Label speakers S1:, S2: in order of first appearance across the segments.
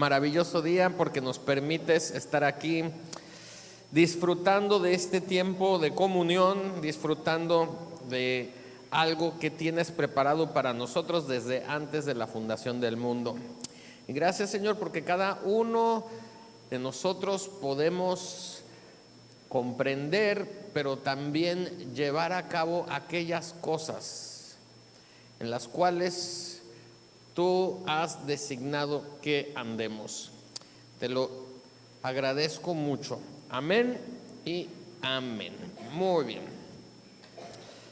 S1: maravilloso día porque nos permites estar aquí disfrutando de este tiempo de comunión, disfrutando de algo que tienes preparado para nosotros desde antes de la fundación del mundo. Y gracias, Señor, porque cada uno de nosotros podemos comprender, pero también llevar a cabo aquellas cosas en las cuales tú has designado que andemos. Te lo agradezco mucho. Amén y amén. Muy bien.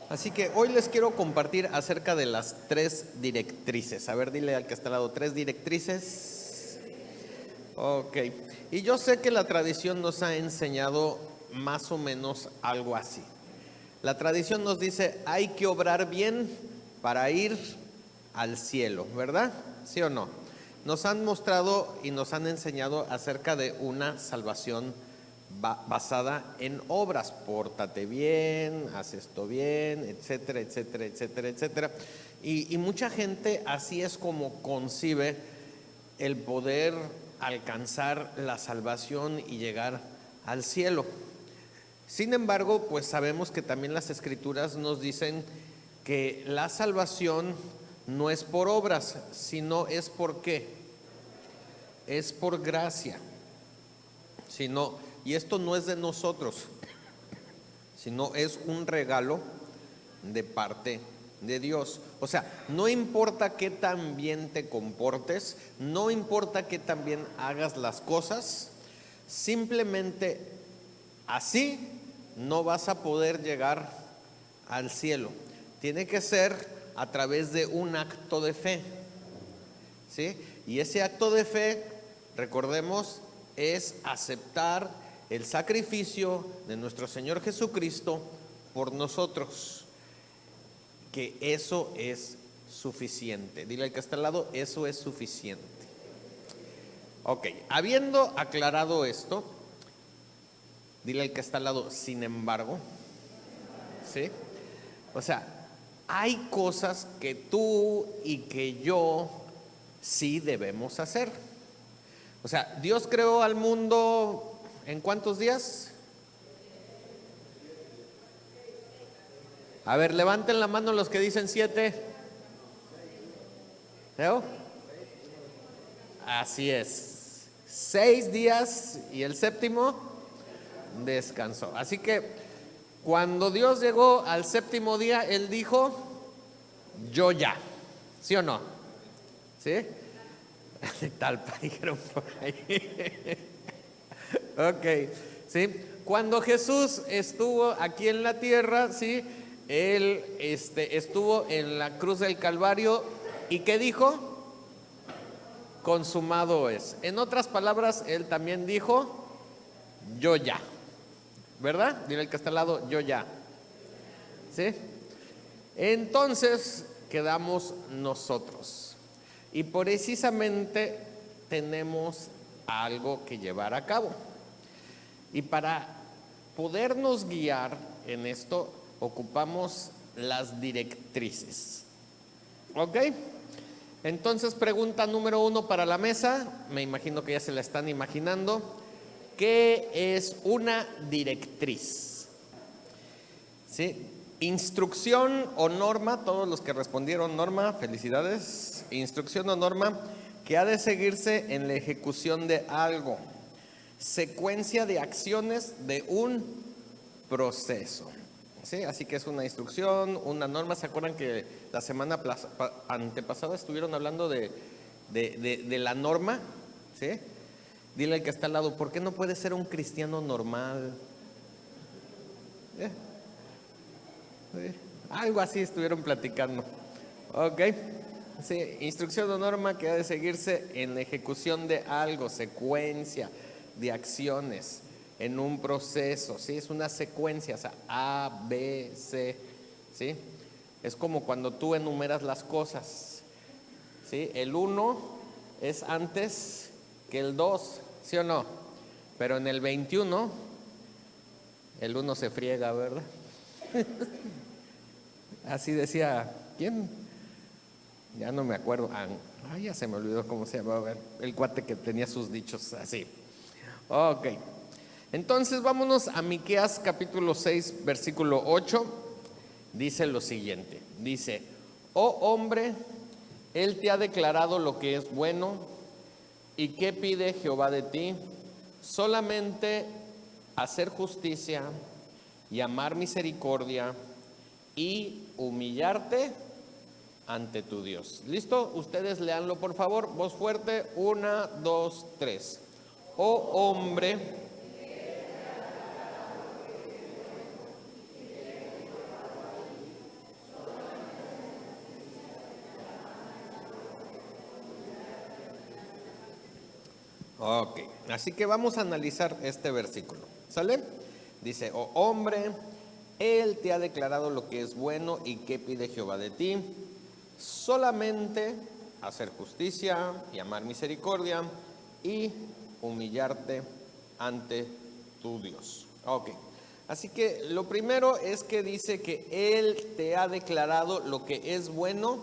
S1: Así que hoy les quiero compartir acerca de las 3 directrices. A ver, dile al que está al lado, 3 directrices. Ok. Y yo sé que la tradición nos ha enseñado más o menos algo así. La tradición nos dice, hay que obrar bien para ir al cielo, ¿verdad? ¿Sí o no? Nos han mostrado y nos han enseñado acerca de una salvación basada en obras. Pórtate bien, haz esto bien, etcétera, etcétera, etcétera, etcétera. Y mucha gente así es como concibe el poder alcanzar la salvación y llegar al cielo. Sin embargo, pues sabemos que también las Escrituras nos dicen que la salvación no es por obras, sino es por ¿qué? Es por gracia. Y esto no es de nosotros, sino es un regalo de parte de Dios. O sea, no importa qué tan bien te comportes, no importa qué tan bien hagas las cosas, simplemente así no vas a poder llegar al cielo. Tiene que ser a través de un acto de fe, ¿sí? Y ese acto de fe, recordemos, es aceptar el sacrificio de nuestro Señor Jesucristo por nosotros, que eso es suficiente. Dile al que está al lado, eso es suficiente. Ok, habiendo aclarado esto, dile al que está al lado, sin embargo, ¿sí? O sea, hay cosas que tú y que yo sí debemos hacer. O sea, Dios creó al mundo ¿en cuántos días? A ver, levanten la mano los que dicen 7. ¿Leo? Así es. 6 días y el séptimo descansó. Así que cuando Dios llegó al séptimo día, Él dijo, yo ya. ¿Sí o no? ¿Sí? Tal dijeron por ahí. Ok, ¿sí? Cuando Jesús estuvo aquí en la tierra, ¿sí? Él estuvo en la cruz del Calvario y ¿qué dijo? Consumado es. En otras palabras, Él también dijo, yo ya. ¿Verdad? Dile el que está al lado, yo ya. ¿Sí? Entonces quedamos nosotros. Y precisamente tenemos algo que llevar a cabo. Y para podernos guiar en esto, ocupamos las directrices. ¿Ok? Entonces, pregunta número 1 para la mesa. Me imagino que ya se la están imaginando. ¿Qué es una directriz? ¿Sí? Instrucción o norma, todos los que respondieron norma, felicidades. Instrucción o norma que ha de seguirse en la ejecución de algo. Secuencia de acciones de un proceso. ¿Sí? Así que es una instrucción, una norma. ¿Se acuerdan que la semana antepasada estuvieron hablando de la norma? ¿Sí? Dile al que está al lado, ¿por qué no puede ser un cristiano normal? ¿Sí? Algo así estuvieron platicando. Ok. Sí, instrucción o norma que ha de seguirse en la ejecución de algo, secuencia de acciones en un proceso, ¿sí? Es una secuencia, o sea, A, B, C, ¿sí? Es como cuando tú enumeras las cosas, ¿sí? El 1 es antes que el 2, ¿sí o no? Pero en el 21, el 1 se friega, ¿verdad? Así decía, ¿quién? Ya no me acuerdo. Ya se me olvidó cómo se llamaba el cuate que tenía sus dichos así. Ok. Entonces vámonos a Miqueas capítulo 6, versículo 8. Dice lo siguiente. Dice: oh hombre, Él te ha declarado lo que es bueno. ¿Y qué pide Jehová de ti? Solamente hacer justicia y amar misericordia y humillarte ante tu Dios. ¿Listo? Ustedes léanlo por favor, voz fuerte, 1, 2, 3. Oh hombre. Ok, así que vamos a analizar este versículo, ¿sale? Dice: oh hombre, Él te ha declarado lo que es bueno. ¿Y qué pide Jehová de ti? Solamente hacer justicia y amar misericordia y humillarte ante tu Dios. Ok, así que lo primero es que dice que Él te ha declarado lo que es bueno.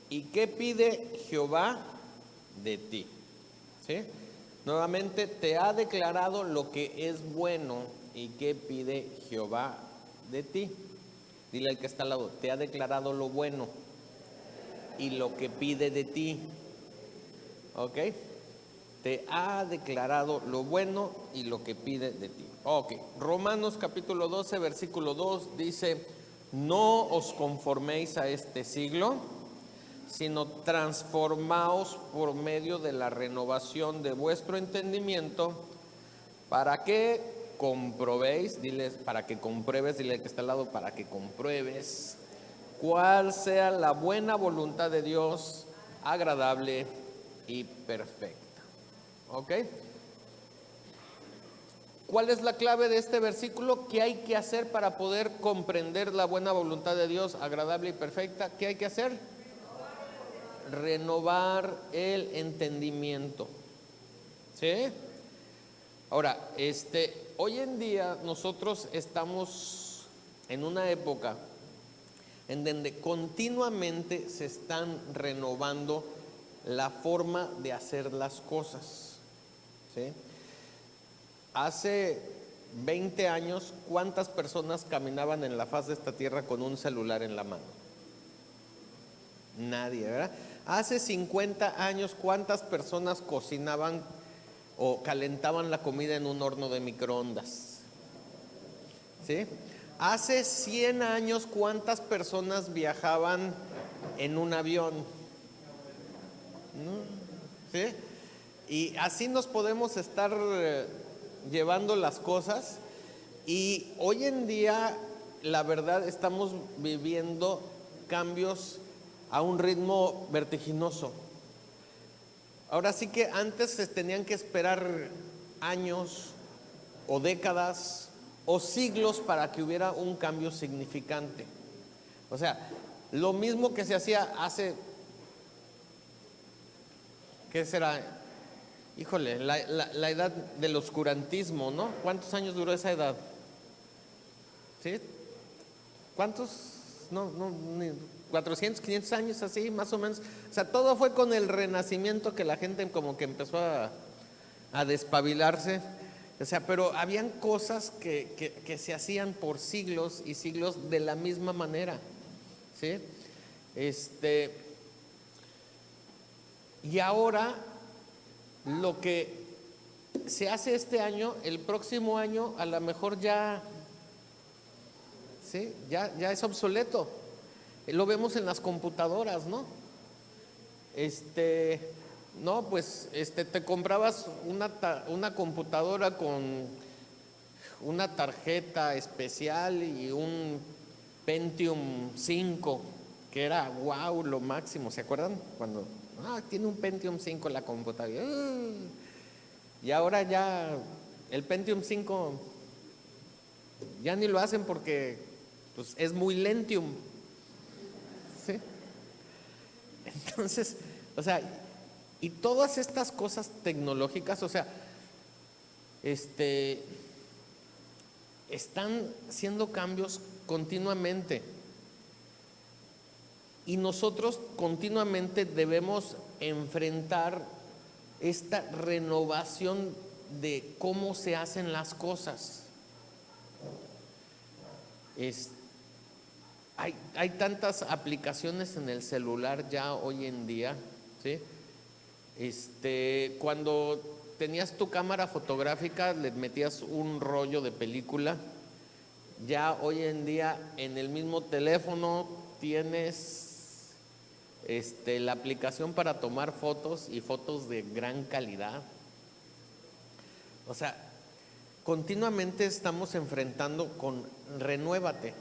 S1: ¿Y qué pide Jehová de ti? ¿Sí? Nuevamente, te ha declarado lo que es bueno. ¿Y qué pide Jehová de ti? Dile al que está al lado: te ha declarado lo bueno y lo que pide de ti. ¿Ok? Te ha declarado lo bueno y lo que pide de ti. Ok, Romanos capítulo 12, versículo 2 dice: no os conforméis a este siglo, sino transformaos por medio de la renovación de vuestro entendimiento, para que comprobéis, para que compruebes, dile al que está al lado, para que compruebes cuál sea la buena voluntad de Dios, agradable y perfecta. ¿Ok? ¿Cuál es la clave de este versículo? ¿Qué hay que hacer para poder comprender la buena voluntad de Dios, agradable y perfecta? ¿Qué hay que hacer? Renovar el entendimiento. ¿Sí? Ahora, hoy en día nosotros estamos en una época en donde continuamente se están renovando la forma de hacer las cosas. ¿Sí? Hace 20 años, ¿cuántas personas caminaban en la faz de esta tierra con un celular en la mano? Nadie, ¿verdad? Hace 50 años, ¿cuántas personas cocinaban o calentaban la comida en un horno de microondas? ¿Sí? Hace 100 años, ¿cuántas personas viajaban en un avión? ¿No? ¿Sí? Y así nos podemos estar llevando las cosas. Y hoy en día, la verdad, estamos viviendo cambios a un ritmo vertiginoso. Ahora sí que antes se tenían que esperar años o décadas o siglos para que hubiera un cambio significante. O sea, lo mismo que se hacía hace, ¿qué será? Híjole, la edad del oscurantismo, ¿no? ¿Cuántos años duró esa edad? ¿Sí? ¿Cuántos? No, ni 400, 500 años así, más o menos. O sea, todo fue con el Renacimiento que la gente como que empezó a despabilarse. O sea, pero habían cosas que se hacían por siglos y siglos de la misma manera. ¿Sí? Y ahora lo que se hace este año, el próximo año a lo mejor ya, ¿sí? Ya es obsoleto. Lo vemos en las computadoras, ¿no? No, pues te comprabas una computadora con una tarjeta especial y un Pentium 5, que era wow, lo máximo. ¿Se acuerdan? Cuando tiene un Pentium 5 la computadora. Y ahora ya el Pentium 5 ya ni lo hacen porque pues, es muy lentium. ¿Sí? Entonces, o sea, y todas estas cosas tecnológicas, o sea, están siendo cambios continuamente. Y nosotros continuamente debemos enfrentar esta renovación de cómo se hacen las cosas. Hay tantas aplicaciones en el celular ya hoy en día, ¿sí? Cuando tenías tu cámara fotográfica le metías un rollo de película. Ya hoy en día en el mismo teléfono tienes la aplicación para tomar fotos y fotos de gran calidad. O sea, continuamente estamos enfrentando con renuévate.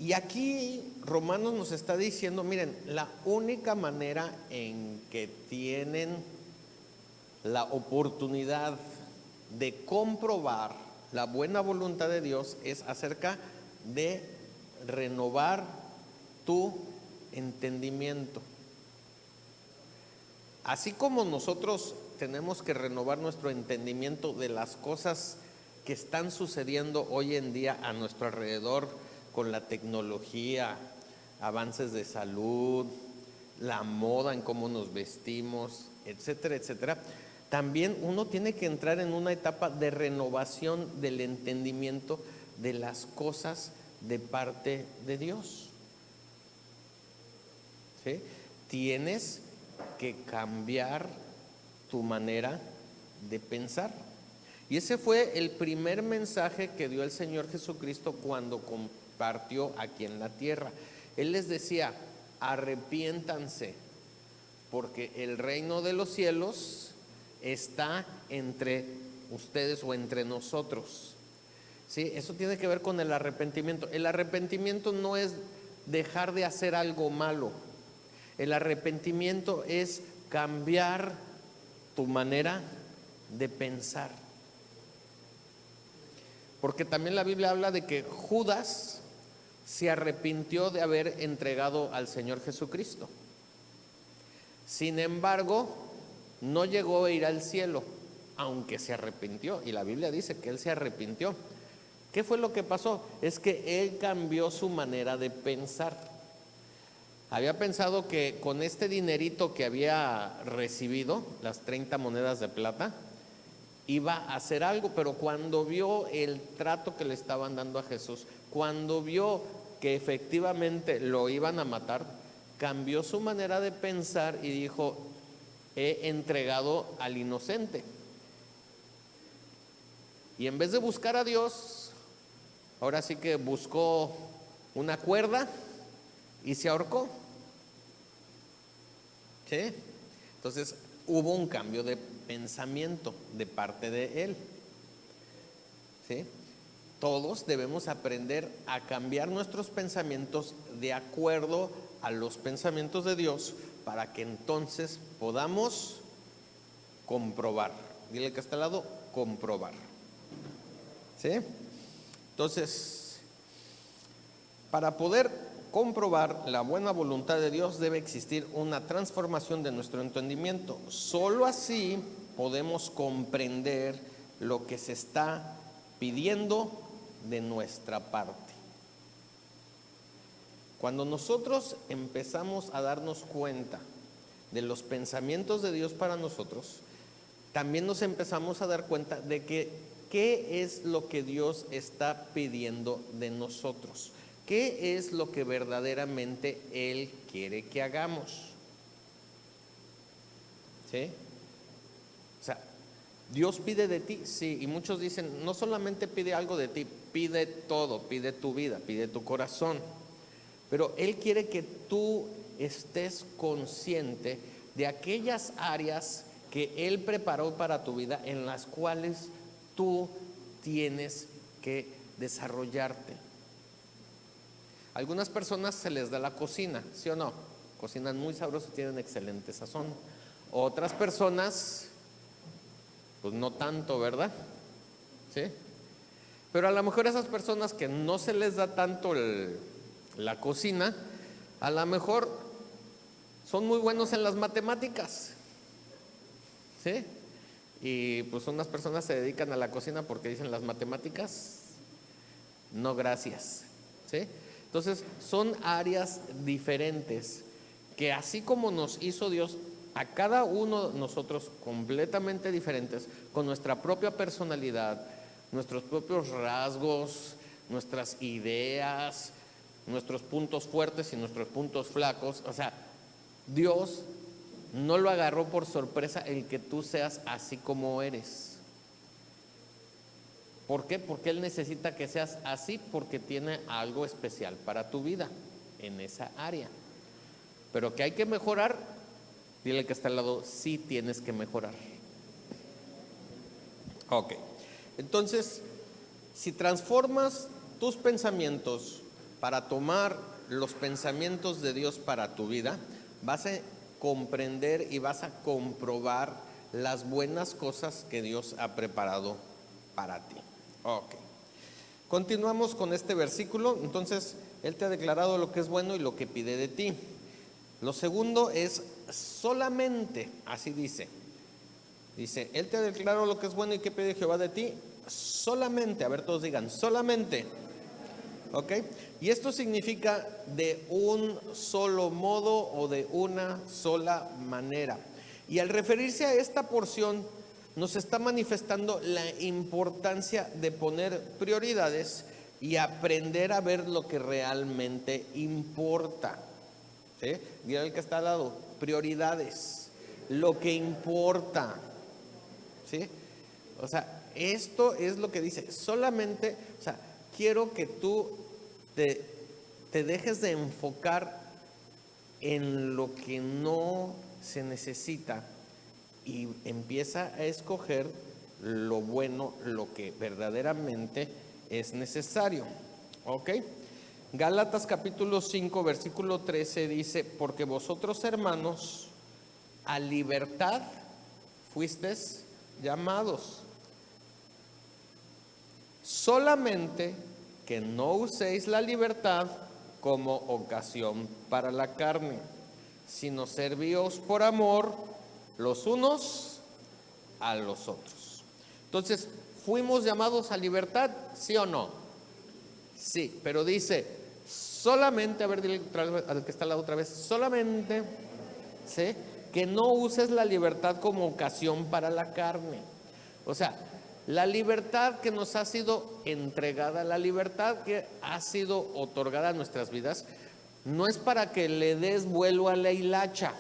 S1: Y aquí Romanos nos está diciendo, miren, la única manera en que tienen la oportunidad de comprobar la buena voluntad de Dios es acerca de renovar tu entendimiento. Así como nosotros tenemos que renovar nuestro entendimiento de las cosas que están sucediendo hoy en día a nuestro alrededor con la tecnología, avances de salud, la moda en cómo nos vestimos, etcétera, etcétera, también uno tiene que entrar en una etapa de renovación del entendimiento de las cosas de parte de Dios. ¿Sí? Tienes que cambiar tu manera de pensar. Y ese fue el primer mensaje que dio el Señor Jesucristo cuando compartió aquí en la tierra. Él les decía, arrepiéntanse, porque el reino de los cielos está entre ustedes o entre nosotros. ¿Sí? Eso tiene que ver con el arrepentimiento. El arrepentimiento no es dejar de hacer algo malo. El arrepentimiento es cambiar tu manera de pensar. Porque también la Biblia habla de que Judas se arrepintió de haber entregado al Señor Jesucristo. Sin embargo, no llegó a ir al cielo, aunque se arrepintió. Y la Biblia dice que él se arrepintió. ¿Qué fue lo que pasó? Es que él cambió su manera de pensar. Había pensado que con este dinerito que había recibido, las 30 monedas de plata, iba a hacer algo, pero cuando vio el trato que le estaban dando a Jesús, cuando vio que efectivamente lo iban a matar, cambió su manera de pensar y dijo, he entregado al inocente. Y en vez de buscar a Dios, ahora sí que buscó una cuerda y se ahorcó. ¿Sí? Entonces hubo un cambio de pensamiento de parte de él. ¿Sí? Todos debemos aprender a cambiar nuestros pensamientos de acuerdo a los pensamientos de Dios para que entonces podamos comprobar. Dile que está al lado, comprobar. ¿Sí? Entonces, para poder comprobar la buena voluntad de Dios debe existir una transformación de nuestro entendimiento. Solo así podemos comprender lo que se está pidiendo de nuestra parte. Cuando nosotros empezamos a darnos cuenta de los pensamientos de Dios para nosotros, también nos empezamos a dar cuenta de que qué es lo que Dios está pidiendo de nosotros. ¿Qué es lo que verdaderamente Él quiere que hagamos? ¿Sí? O sea, Dios pide de ti, sí, y muchos dicen, no solamente pide algo de ti, pide todo, pide tu vida, pide tu corazón. Pero Él quiere que tú estés consciente de aquellas áreas que Él preparó para tu vida en las cuales tú tienes que desarrollarte. Algunas personas se les da la cocina, ¿sí o no? Cocinan muy sabroso, tienen excelente sazón. Otras personas, pues no tanto, ¿verdad? ¿Sí? Pero a lo mejor esas personas que no se les da tanto la cocina, a lo mejor son muy buenos en las matemáticas. ¿Sí? Y pues unas personas se dedican a la cocina porque dicen las matemáticas, no gracias. ¿Sí? Entonces, son áreas diferentes que así como nos hizo Dios a cada uno de nosotros completamente diferentes, con nuestra propia personalidad, nuestros propios rasgos, nuestras ideas, nuestros puntos fuertes y nuestros puntos flacos. O sea, Dios no lo agarró por sorpresa el que tú seas así como eres. ¿Por qué? Porque Él necesita que seas así, porque tiene algo especial para tu vida en esa área. Pero que hay que mejorar, dile que está al lado, sí tienes que mejorar. Ok, entonces, si transformas tus pensamientos para tomar los pensamientos de Dios para tu vida, vas a comprender y vas a comprobar las buenas cosas que Dios ha preparado para ti. Ok, continuamos con este versículo. Entonces, Él te ha declarado lo que es bueno y lo que pide de ti. Lo segundo es solamente, así dice, Él te ha declarado lo que es bueno y que pide Jehová de ti, solamente, a ver todos digan, solamente, ¿ok? Y esto significa de un solo modo o de una sola manera. Y al referirse a esta porción, nos está manifestando la importancia de poner prioridades y aprender a ver lo que realmente importa. ¿Sí? Mira el que está al lado, prioridades, lo que importa. ¿Sí? O sea, esto es lo que dice, solamente, o sea, quiero que tú te dejes de enfocar en lo que no se necesita y empieza a escoger lo bueno, lo que verdaderamente es necesario. ¿Ok? Gálatas capítulo 5, versículo 13 dice, porque vosotros, hermanos, a libertad fuisteis llamados, solamente que no uséis la libertad como ocasión para la carne, sino servíos por amor los unos a los otros. Entonces, ¿fuimos llamados a libertad? ¿Sí o no? Sí, pero dice, solamente, a ver, dile al que está al lado otra vez, solamente, ¿sí? Que no uses la libertad como ocasión para la carne. O sea, la libertad que nos ha sido entregada, la libertad que ha sido otorgada a nuestras vidas, no es para que le des vuelo a la hilacha,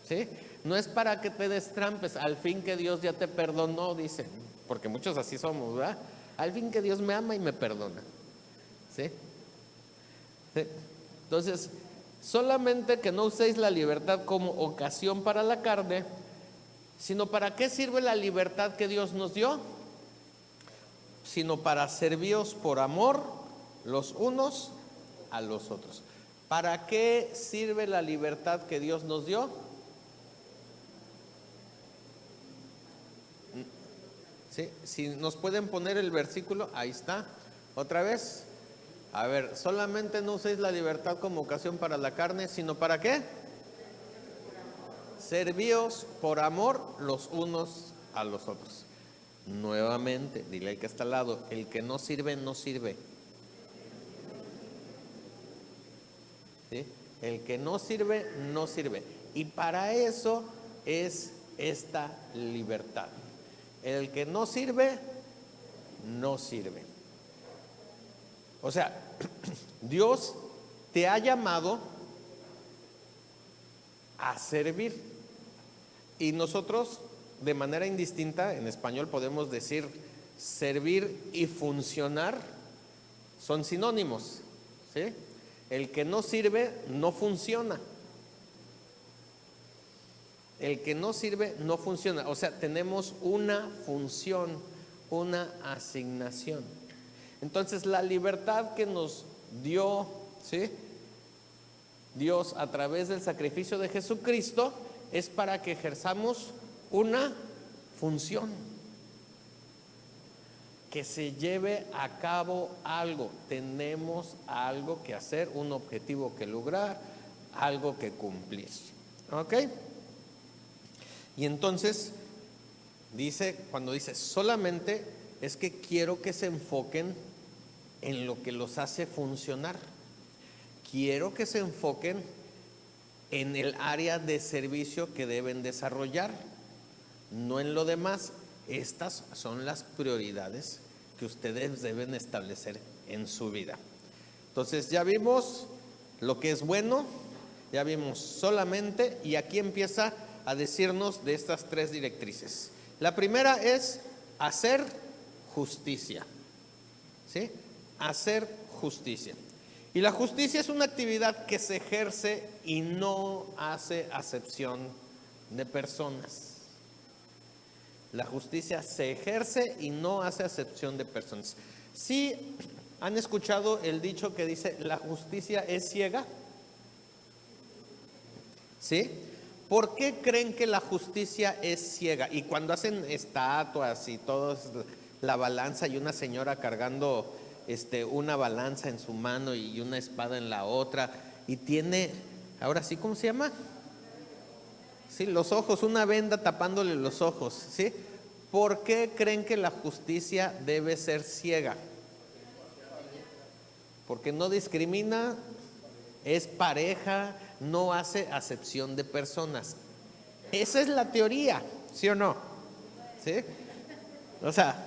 S1: ¿sí? No es para que te destrampes, al fin que Dios ya te perdonó, dice, porque muchos así somos, ¿verdad? Al fin que Dios me ama y me perdona, ¿sí? ¿Sí? Entonces, solamente que no uséis la libertad como ocasión para la carne, sino para qué sirve la libertad que Dios nos dio, sino para serviros por amor los unos a los otros. ¿Para qué sirve la libertad que Dios nos dio? ¿Sí? Si nos pueden poner el versículo, ahí está, otra vez. A ver, solamente no uséis la libertad como ocasión para la carne, sino ¿para qué? Servíos por amor los unos a los otros. Nuevamente, dile al que está al lado, el que no sirve, no sirve. ¿Sí? El que no sirve, no sirve. Y para eso es esta libertad. El que no sirve, no sirve. O sea, Dios te ha llamado a servir. Y nosotros, de manera indistinta, en español podemos decir servir y funcionar son sinónimos, ¿sí? El que no sirve no funciona. El que no sirve no funciona. O sea, tenemos una función, una asignación. Entonces, la libertad que nos dio, ¿sí?, Dios a través del sacrificio de Jesucristo es para que ejerzamos una función, que se lleve a cabo algo. Tenemos algo que hacer, un objetivo que lograr, algo que cumplir. ¿Ok? Y entonces dice, cuando dice solamente, es que quiero que se enfoquen en lo que los hace funcionar. Quiero que se enfoquen en el área de servicio que deben desarrollar, no en lo demás. Estas son las prioridades que ustedes deben establecer en su vida. Entonces ya vimos lo que es bueno, ya vimos solamente, y aquí empieza a decirnos de estas tres directrices. La primera es hacer justicia, ¿sí? Hacer justicia. Y la justicia es una actividad que se ejerce y no hace acepción de personas. La justicia se ejerce y no hace acepción de personas. ¿Sí han escuchado el dicho que dice la justicia es ciega? ¿Sí? ¿Por qué creen que la justicia es ciega? Y cuando hacen estatuas y todo, la balanza y una señora cargando una balanza en su mano y una espada en la otra, y tiene, ahora sí, ¿cómo se llama? Sí, los ojos, una venda tapándole los ojos, ¿sí? ¿Por qué creen que la justicia debe ser ciega? Porque no discrimina, es pareja, no hace acepción de personas. Esa es la teoría, ¿sí o no? ¿Sí? O sea,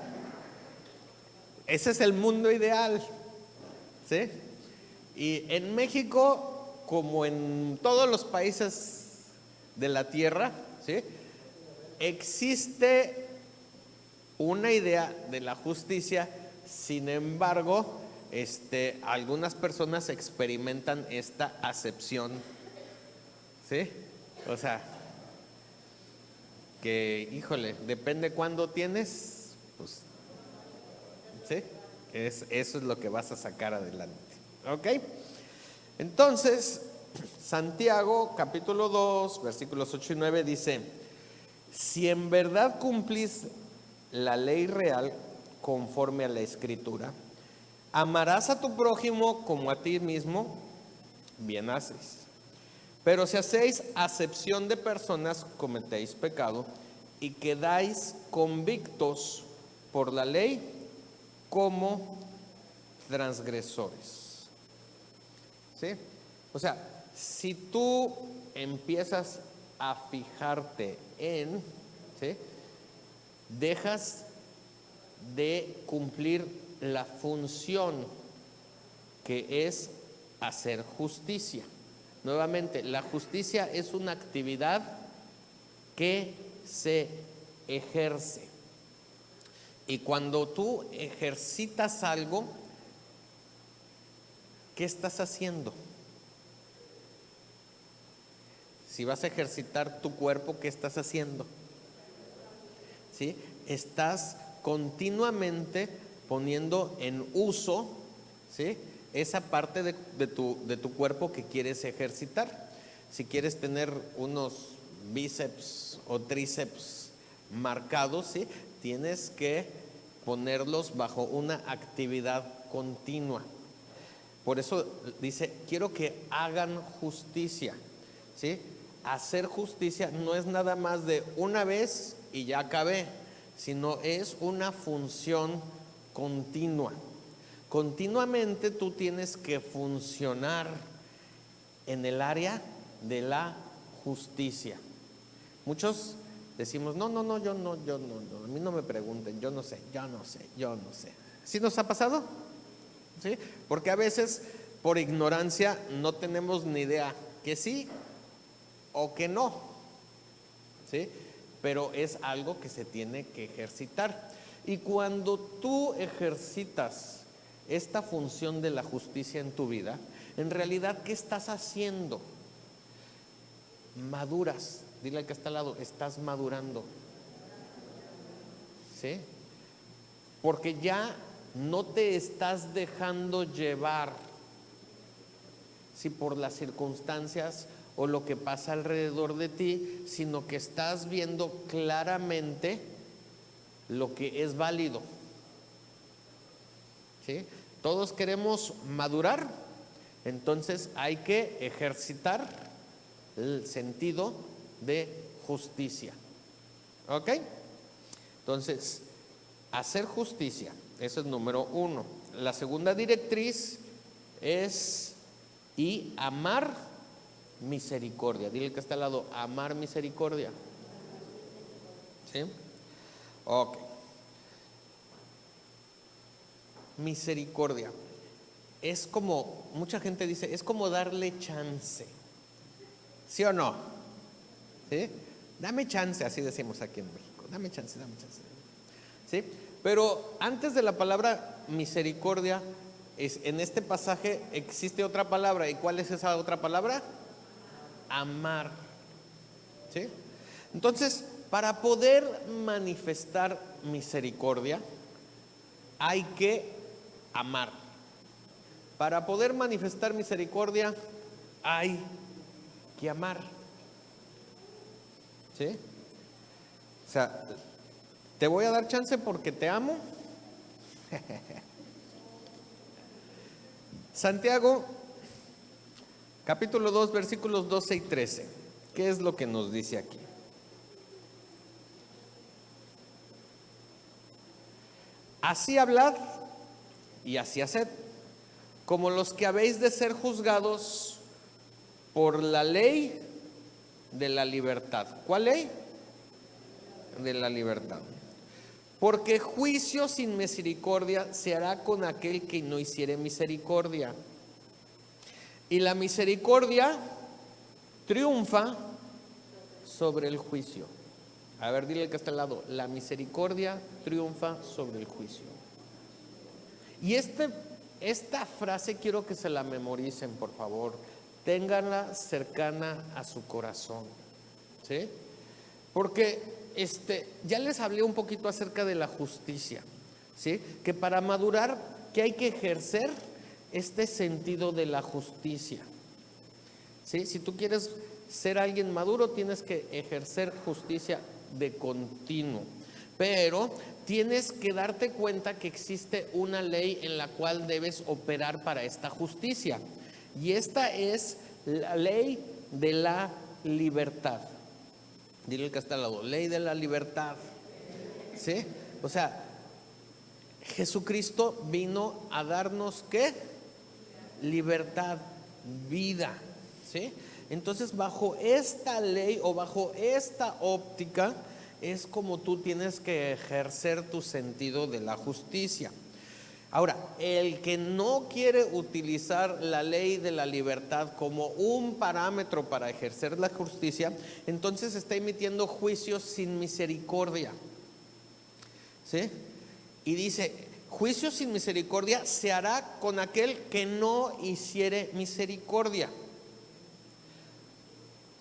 S1: ese es el mundo ideal, ¿sí? Y en México, como en todos los países de la tierra, ¿sí?, existe una idea de la justicia. Sin embargo, algunas personas experimentan esta acepción, ¿sí? O sea, que, híjole, depende cuándo tienes, pues, ¿sí? Eso es lo que vas a sacar adelante, ¿ok? Entonces, Santiago, capítulo 2, versículos 8 y 9 dice: si en verdad cumplís la ley real conforme a la Escritura, amarás a tu prójimo como a ti mismo, bien haces. Pero si hacéis acepción de personas, cometéis pecado y quedáis convictos por la ley como transgresores. ¿Sí? O sea, si tú empiezas a fijarte en, ¿sí?, dejas de cumplir la función que es hacer justicia. Nuevamente, la justicia es una actividad que se ejerce. Y cuando tú ejercitas algo, ¿qué estás haciendo? Si vas a ejercitar tu cuerpo, ¿qué estás haciendo? ¿Sí? Estás continuamente poniendo en uso, ¿sí?, esa parte de tu cuerpo que quieres ejercitar. Si quieres tener unos bíceps o tríceps marcados, ¿sí?, tienes que ponerlos bajo una actividad continua. Por eso dice, quiero que hagan justicia, ¿sí? Hacer justicia no es nada más de una vez y ya acabé, sino es una función continua. Continuamente tú tienes que funcionar en el área de la justicia. Muchos decimos, no, yo no, a mí no me pregunten, yo no sé. ¿Sí nos ha pasado? ¿Sí? Porque a veces por ignorancia no tenemos ni idea que sí o que no, ¿sí? Pero es algo que se tiene que ejercitar. Y cuando tú ejercitas esta función de la justicia en tu vida, en realidad, ¿qué estás haciendo? Maduras. Dile al que está al lado, estás madurando, ¿sí? Porque ya no te estás dejando llevar, ¿sí?, por las circunstancias o lo que pasa alrededor de ti, sino que estás viendo claramente lo que es válido, ¿sí? Todos queremos madurar, entonces hay que ejercitar el sentido de justicia, ¿ok? Entonces, hacer justicia. Eso es número 1. La segunda directriz es y amar misericordia. Dile que está al lado, amar misericordia. ¿Sí? Ok. Misericordia. Es como, mucha gente dice, es como darle chance. ¿Sí o no? ¿Sí? Dame chance, así decimos aquí en México. Dame chance, dame chance. ¿Sí? Pero antes de la palabra misericordia, en este pasaje existe otra palabra. ¿Y cuál es esa otra palabra? Amar. ¿Sí? Entonces, para poder manifestar misericordia, hay que amar. Para poder manifestar misericordia, hay que amar. ¿Sí? O sea, te voy a dar chance porque te amo. Santiago, capítulo 2, versículos 12 y 13. ¿Qué es lo que nos dice aquí? Así hablad y así haced, como los que habéis de ser juzgados por la ley de la libertad. ¿Cuál ley? De la libertad. Porque juicio sin misericordia se hará con aquel que no hiciere misericordia. Y la misericordia triunfa sobre el juicio. A ver, dile que está al lado. La misericordia triunfa sobre el juicio. Y esta frase quiero que se la memoricen, por favor. Ténganla cercana a su corazón. ¿Sí? Porque ya les hablé un poquito acerca de la justicia. ¿Sí? Que para madurar, que hay que ejercer este sentido de la justicia. ¿Sí? Si tú quieres ser alguien maduro, tienes que ejercer justicia de continuo. Pero tienes que darte cuenta que existe una ley en la cual debes operar para esta justicia. Y esta es la ley de la libertad. Dile que está al lado, ley de la libertad. ¿Sí? O sea, Jesucristo vino a darnos ¿qué? Libertad, vida. ¿Sí? Entonces, bajo esta ley o bajo esta óptica es como tú tienes que ejercer tu sentido de la justicia. Ahora, el que no quiere utilizar la ley de la libertad como un parámetro para ejercer la justicia, entonces está emitiendo juicios sin misericordia. ¿Sí? Y dice, juicio sin misericordia se hará con aquel que no hiciere misericordia.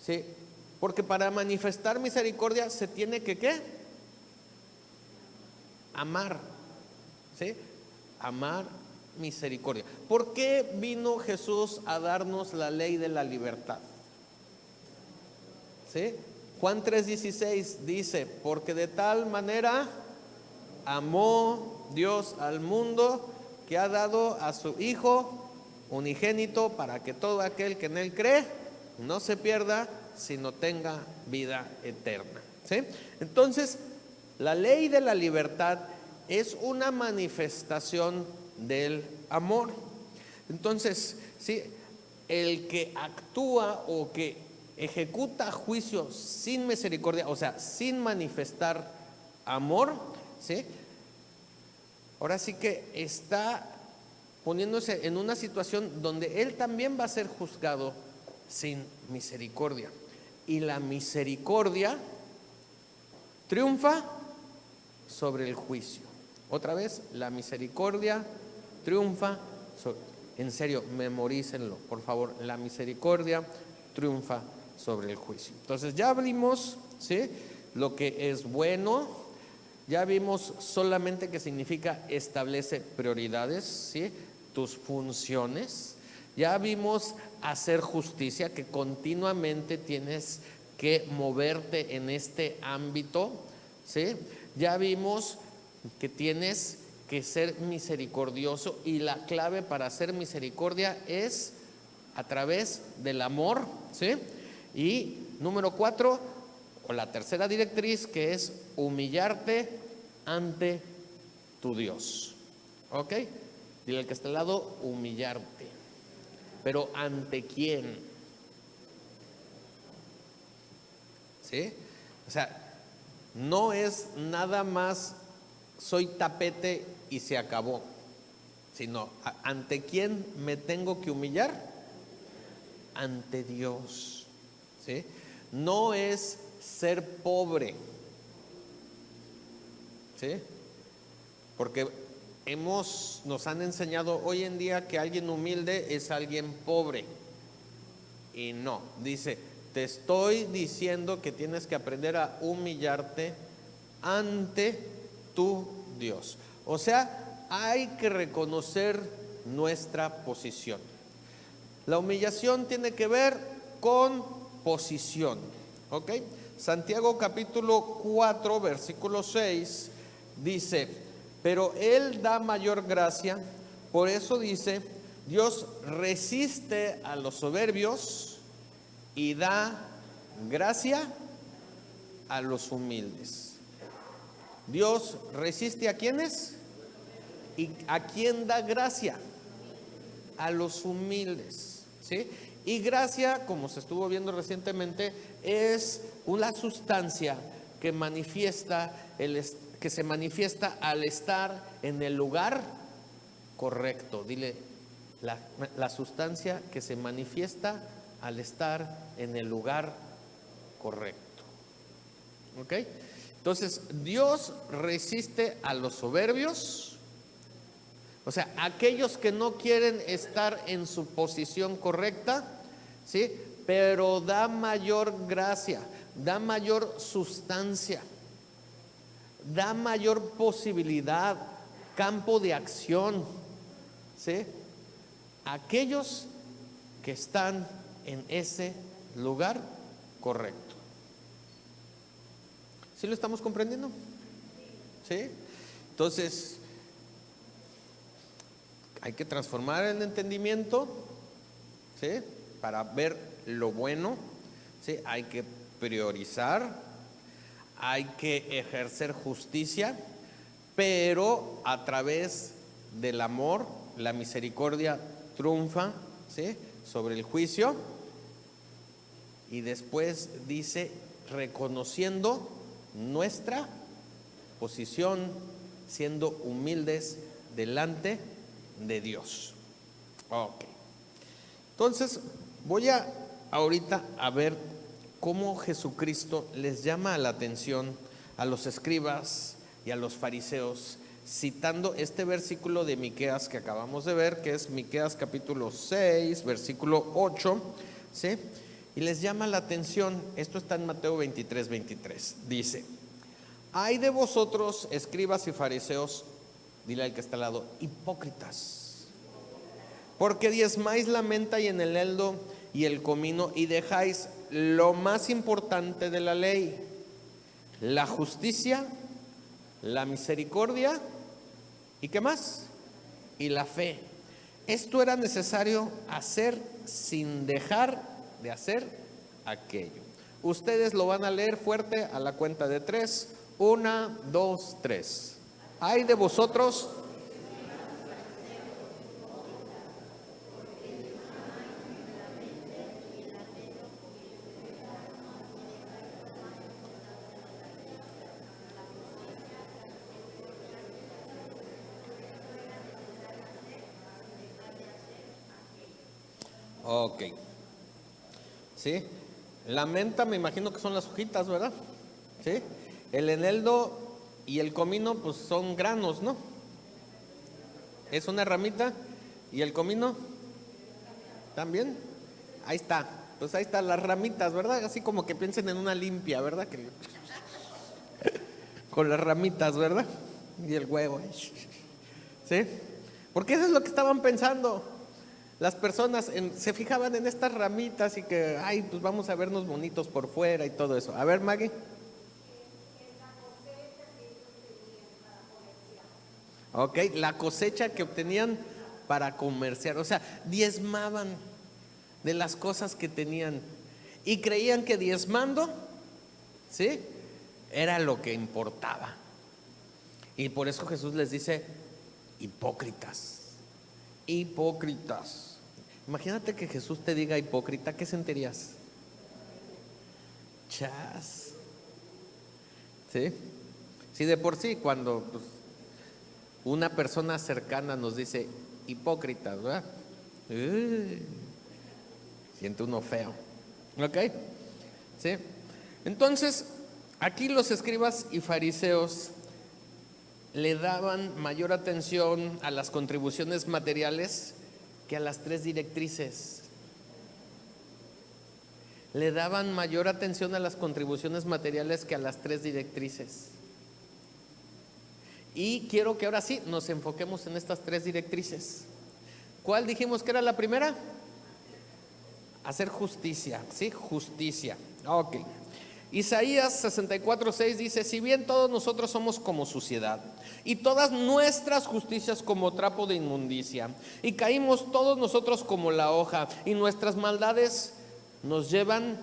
S1: ¿Sí? Porque para manifestar misericordia se tiene que ¿qué? Amar. ¿Sí? Amar misericordia. ¿Por qué vino Jesús a darnos la ley de la libertad? ¿Sí? Juan 3:16 dice, porque de tal manera amó Dios al mundo que ha dado a su Hijo unigénito para que todo aquel que en él cree no se pierda, sino tenga vida eterna. ¿Sí? Entonces, la ley de la libertad es una manifestación del amor. Entonces, ¿sí? El que actúa o que ejecuta juicio sin misericordia, o sea, sin manifestar amor, ¿sí? Ahora sí que está poniéndose en una situación donde él también va a ser juzgado sin misericordia. Y la misericordia triunfa sobre el juicio. Otra vez, la misericordia triunfa sobre, en serio, memorícenlo, por favor, la misericordia triunfa sobre el juicio. Entonces ya vimos, ¿sí?, lo que es bueno, ya vimos solamente que significa establece prioridades, ¿sí?, tus funciones. Ya vimos hacer justicia, que continuamente tienes que moverte en este ámbito, ¿sí? Ya vimos que tienes que ser misericordioso y la clave para hacer misericordia es a través del amor, ¿sí? Y número 4, o la tercera directriz, que es humillarte ante tu Dios. ¿Ok? Dile al que está al lado, humillarte. Pero ¿ante quién? ¿Sí? O sea, no es nada más soy tapete y se acabó, sino ¿ante quién me tengo que humillar? Ante Dios. ¿Sí? No es ser pobre. ¿Sí? Porque nos han enseñado hoy en día que alguien humilde es alguien pobre. Y no, dice, te estoy diciendo que tienes que aprender a humillarte ante tu Dios. O sea, hay que reconocer nuestra posición. La humillación tiene que ver con posición. ¿Ok? Santiago capítulo 4, versículo 6 dice, pero Él da mayor gracia, por eso dice, Dios resiste a los soberbios y da gracia a los humildes. Dios resiste ¿a quiénes? ¿Y a quién da gracia? A los humildes, ¿sí? Y gracia, como se estuvo viendo recientemente, es una sustancia que se manifiesta al estar en el lugar correcto. Dile, la sustancia que se manifiesta al estar en el lugar correcto. ¿Ok? Entonces, Dios resiste a los soberbios, o sea, aquellos que no quieren estar en su posición correcta, ¿sí? Pero da mayor gracia, da mayor sustancia, da mayor posibilidad, campo de acción, ¿sí? Aquellos que están en ese lugar correcto. ¿Sí lo estamos comprendiendo? ¿Sí? Entonces, hay que transformar el entendimiento, ¿sí? Para ver lo bueno, ¿sí? Hay que priorizar, hay que ejercer justicia, pero a través del amor, la misericordia triunfa, ¿sí? Sobre el juicio. Y después dice, reconociendo nuestra posición, siendo humildes delante de Dios. Ok. Entonces, voy ahorita a ver cómo Jesucristo les llama la atención a los escribas y a los fariseos, citando este versículo de Miqueas que acabamos de ver, que es Miqueas capítulo 6, versículo 8, ¿sí? Y les llama la atención, esto está en Mateo 23, 23, dice, ay de vosotros, escribas y fariseos, dile al que está al lado, hipócritas, porque diezmáis la menta y en el eneldo y el comino y dejáis lo más importante de la ley, la justicia, la misericordia y ¿qué más? Y la fe. Esto era necesario hacer sin dejar de hacer aquello. Ustedes lo van a leer fuerte a la cuenta de 3. 1, 2, 3. Ay de vosotros. Ok. ¿Sí? La menta me imagino que son las hojitas, ¿verdad? ¿Sí? El eneldo y el comino pues son granos, ¿no? Es una ramita. ¿Y el comino? ¿También? Ahí está. Pues ahí están las ramitas, ¿verdad? Así como que piensen en una limpia, ¿verdad? Con las ramitas, ¿verdad? Y el huevo. ¿Sí? Porque eso es lo que estaban pensando. Las personas se fijaban en estas ramitas y que, ay, pues vamos a vernos bonitos por fuera y todo eso. A ver, Maggie. Ok, la cosecha que obtenían para comerciar, o sea, diezmaban de las cosas que tenían y creían que diezmando, ¿sí? Era lo que importaba. Y por eso Jesús les dice hipócritas. Hipócritas. Imagínate que Jesús te diga hipócrita, ¿qué sentirías? Chas. ¿Sí? Sí, de por sí, cuando pues, una persona cercana nos dice hipócritas, ¿verdad? Siente uno feo. ¿Ok? ¿Sí? Entonces, aquí los escribas y fariseos le daban mayor atención a las contribuciones materiales que a las tres directrices. Le daban mayor atención a las contribuciones materiales que a las tres directrices. Y quiero que ahora sí nos enfoquemos en estas tres directrices. ¿Cuál dijimos que era la primera? Hacer justicia, ¿sí? Justicia. Ok. Isaías 64:6 dice: si bien todos nosotros somos como suciedad, y todas nuestras justicias como trapo de inmundicia, y caímos todos nosotros como la hoja, y nuestras maldades nos llevan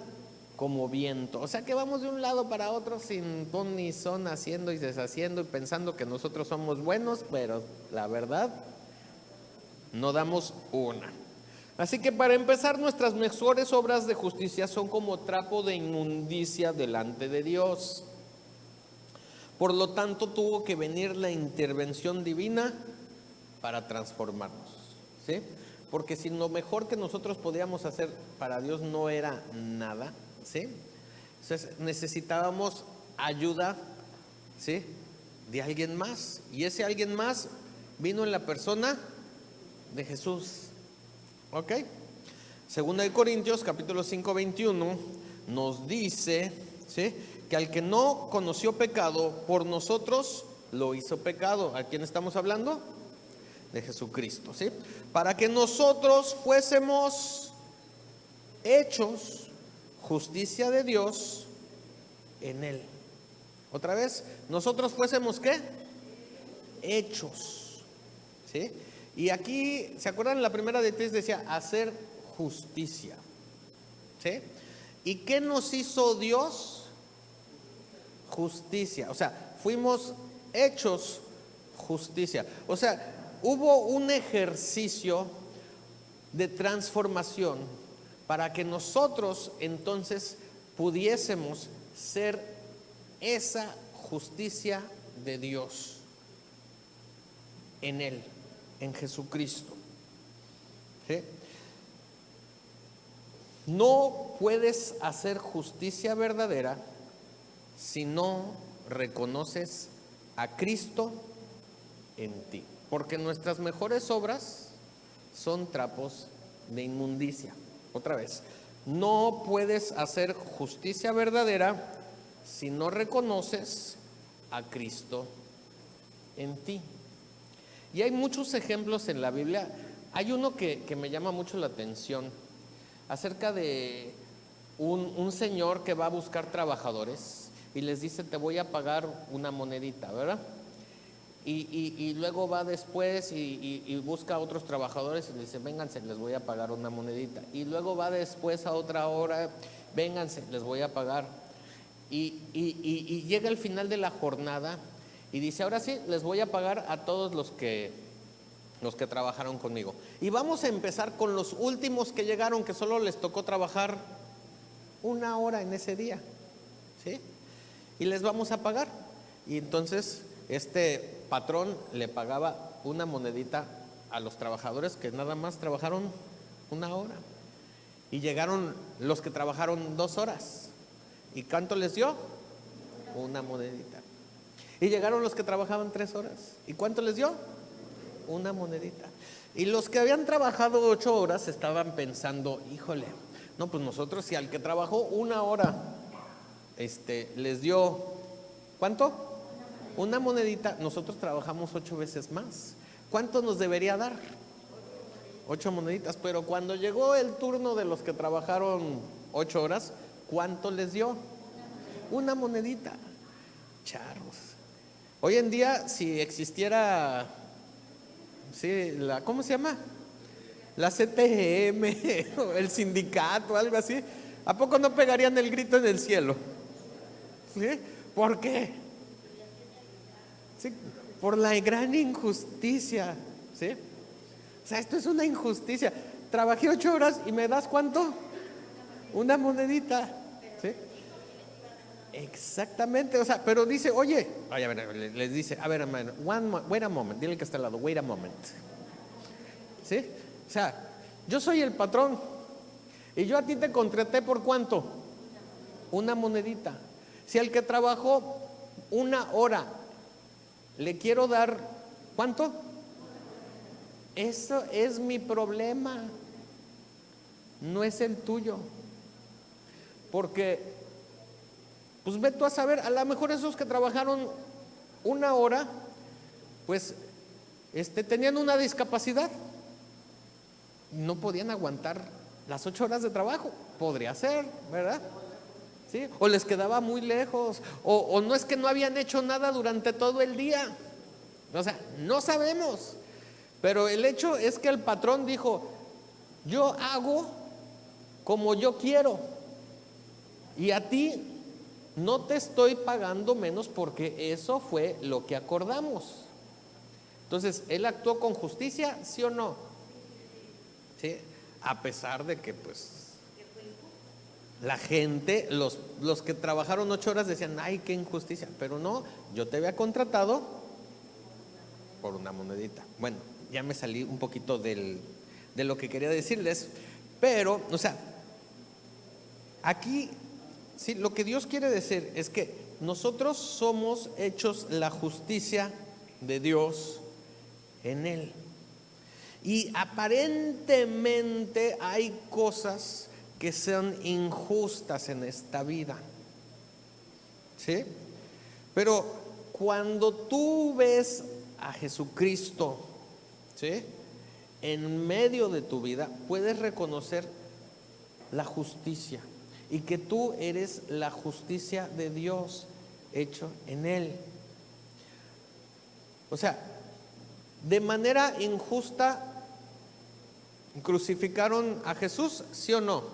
S1: como viento. O sea que vamos de un lado para otro sin ton ni son, haciendo y deshaciendo y pensando que nosotros somos buenos, pero la verdad no damos una. Así que para empezar, nuestras mejores obras de justicia son como trapo de inmundicia delante de Dios. Por lo tanto, tuvo que venir la intervención divina para transformarnos, ¿sí? Porque si lo mejor que nosotros podíamos hacer para Dios no era nada, ¿sí? Entonces necesitábamos ayuda, ¿sí?, de alguien más. Y ese alguien más vino en la persona de Jesús. ¿Ok? Segunda de Corintios capítulo 5:21 nos dice, ¿sí?, que al que no conoció pecado, por nosotros lo hizo pecado. ¿A quién estamos hablando? De Jesucristo, ¿sí? Para que nosotros fuésemos hechos justicia de Dios en él. Otra vez, nosotros fuésemos ¿qué? Hechos, ¿sí? Y aquí, ¿se acuerdan? La primera de tres decía hacer justicia, ¿sí? ¿Y qué nos hizo Dios? Justicia. O sea, fuimos hechos justicia. O sea, hubo un ejercicio de transformación para que nosotros entonces pudiésemos ser esa justicia de Dios en Él, en Jesucristo, ¿sí? No puedes hacer justicia verdadera si no reconoces a Cristo en ti, porque nuestras mejores obras son trapos de inmundicia. Otra vez, no puedes hacer justicia verdadera si no reconoces a Cristo en ti. Y hay muchos ejemplos en la Biblia. Hay uno que me llama mucho la atención, acerca de un señor que va a buscar trabajadores y les dice: te voy a pagar una monedita, ¿verdad? Y luego va después y busca a otros trabajadores y les dice: vénganse, les voy a pagar una monedita. Y luego va después a otra hora: vénganse, les voy a pagar. Y llega el final de la jornada y dice: ahora sí, les voy a pagar a todos los que trabajaron conmigo. Y vamos a empezar con los últimos que llegaron, que solo les tocó trabajar una hora en ese día, ¿sí? Y les vamos a pagar. Y entonces este patrón le pagaba una monedita a los trabajadores que nada más trabajaron una hora. Y llegaron los que trabajaron 2 horas. ¿Y cuánto les dio? Una monedita. Y llegaron los que trabajaban 3 horas. ¿Y cuánto les dio? Una monedita. Y los que habían trabajado 8 horas estaban pensando: híjole, no, pues nosotros, si al que trabajó 1 hora les dio ¿cuánto? Una monedita, nosotros trabajamos 8 veces más. ¿Cuánto nos debería dar? 8 moneditas. Pero cuando llegó el turno de los que trabajaron 8 horas, ¿cuánto les dio? Una monedita. Charros. Hoy en día, si existiera, sí, ¿cómo se llama? La CTM o el sindicato, algo así, ¿a poco no pegarían el grito en el cielo? ¿Sí? ¿Por qué? ¿sí? Por la gran injusticia, ¿sí? O sea, esto es una injusticia. Trabajé 8 horas y me das ¿cuánto? Una monedita, ¿sí? Exactamente, o sea, pero dice, oye, a ver, les dice, a ver, hermano, wait a moment, dile que está al lado, wait a moment, ¿sí? O sea, yo soy el patrón y yo a ti te contraté ¿por cuánto? Una monedita. Si al que trabajó 1 hora le quiero dar ¿cuánto? Eso es mi problema, no es el tuyo, porque pues ve tú a saber, a lo mejor esos que trabajaron 1 hora, pues tenían una discapacidad, no podían aguantar las 8 horas de trabajo, podría ser, ¿verdad? ¿Sí? O les quedaba muy lejos, o no es que no habían hecho nada durante todo el día, o sea, no sabemos, pero el hecho es que el patrón dijo, yo hago como yo quiero, y a ti no te estoy pagando menos porque eso fue lo que acordamos. Entonces, ¿él actuó con justicia, sí o no? Sí, a pesar de que pues la gente, los que trabajaron 8 horas decían, ay, qué injusticia, pero no, yo te había contratado por una monedita. Bueno, ya me salí un poquito de lo que quería decirles, pero, o sea, aquí sí, lo que Dios quiere decir es que nosotros somos hechos la justicia de Dios en Él. Y aparentemente hay cosas que son injustas en esta vida, ¿sí? Pero cuando tú ves a Jesucristo, ¿sí?, en medio de tu vida, puedes reconocer la justicia y que tú eres la justicia de Dios hecho en Él. O sea, de manera injusta crucificaron a Jesús, ¿sí o no?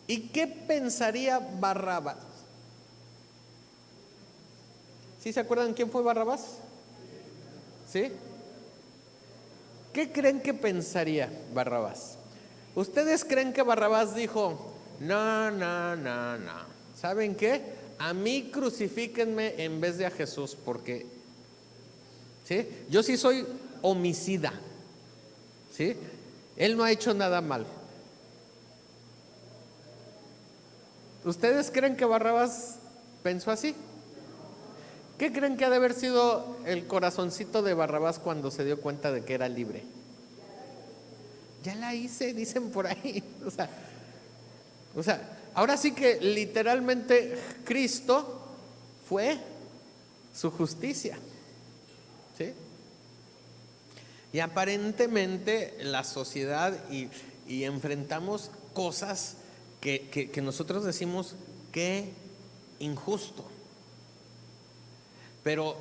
S1: ¿Y qué pensaría Barrabás? ¿Sí se acuerdan quién fue Barrabás? ¿Sí? ¿Qué creen que pensaría Barrabás? ¿Ustedes creen que Barrabás dijo, no, ¿saben qué? A mí crucifíquenme en vez de a Jesús, porque ¿sí?, yo sí soy homicida, ¿sí? Él no ha hecho nada mal. ¿Ustedes creen que Barrabás pensó así? ¿Qué creen que ha de haber sido el corazoncito de Barrabás cuando se dio cuenta de que era libre? Ya la hice, dicen por ahí. O sea, ahora sí que literalmente Cristo fue su justicia, ¿sí? Y aparentemente la sociedad y enfrentamos cosas que nosotros decimos que injusto. Pero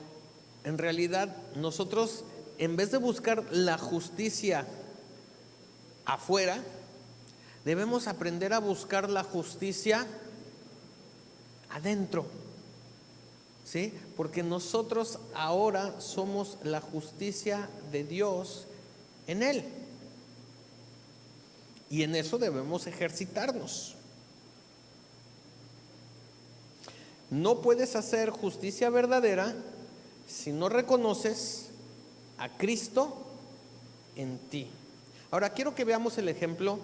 S1: en realidad nosotros, en vez de buscar la justicia afuera, debemos aprender a buscar la justicia adentro, ¿sí? Porque nosotros ahora somos la justicia de Dios en Él. Y en eso debemos ejercitarnos. No puedes hacer justicia verdadera si no reconoces a Cristo en ti. Ahora quiero que veamos el ejemplo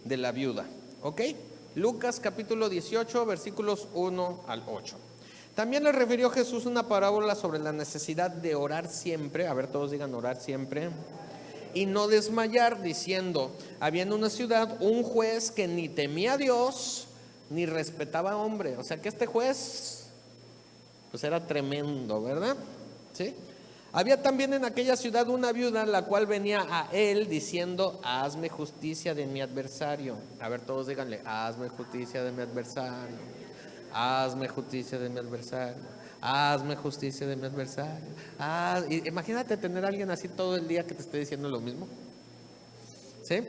S1: de la viuda, ¿ok? Lucas capítulo 18, versículos 1 al 8. También le refirió Jesús una parábola sobre la necesidad de orar siempre. A ver, todos digan orar siempre. Y no desmayar, diciendo, había en una ciudad un juez que ni temía a Dios ni respetaba a hombre. O sea que este juez pues era tremendo, ¿verdad? ¿Sí? Había también en aquella ciudad una viuda, la cual venía a él diciendo, hazme justicia de mi adversario. A ver, todos díganle, hazme justicia de mi adversario. Hazme justicia de mi adversario. Hazme justicia de mi adversario. Imagínate tener a alguien así todo el día que te esté diciendo lo mismo, ¿sí?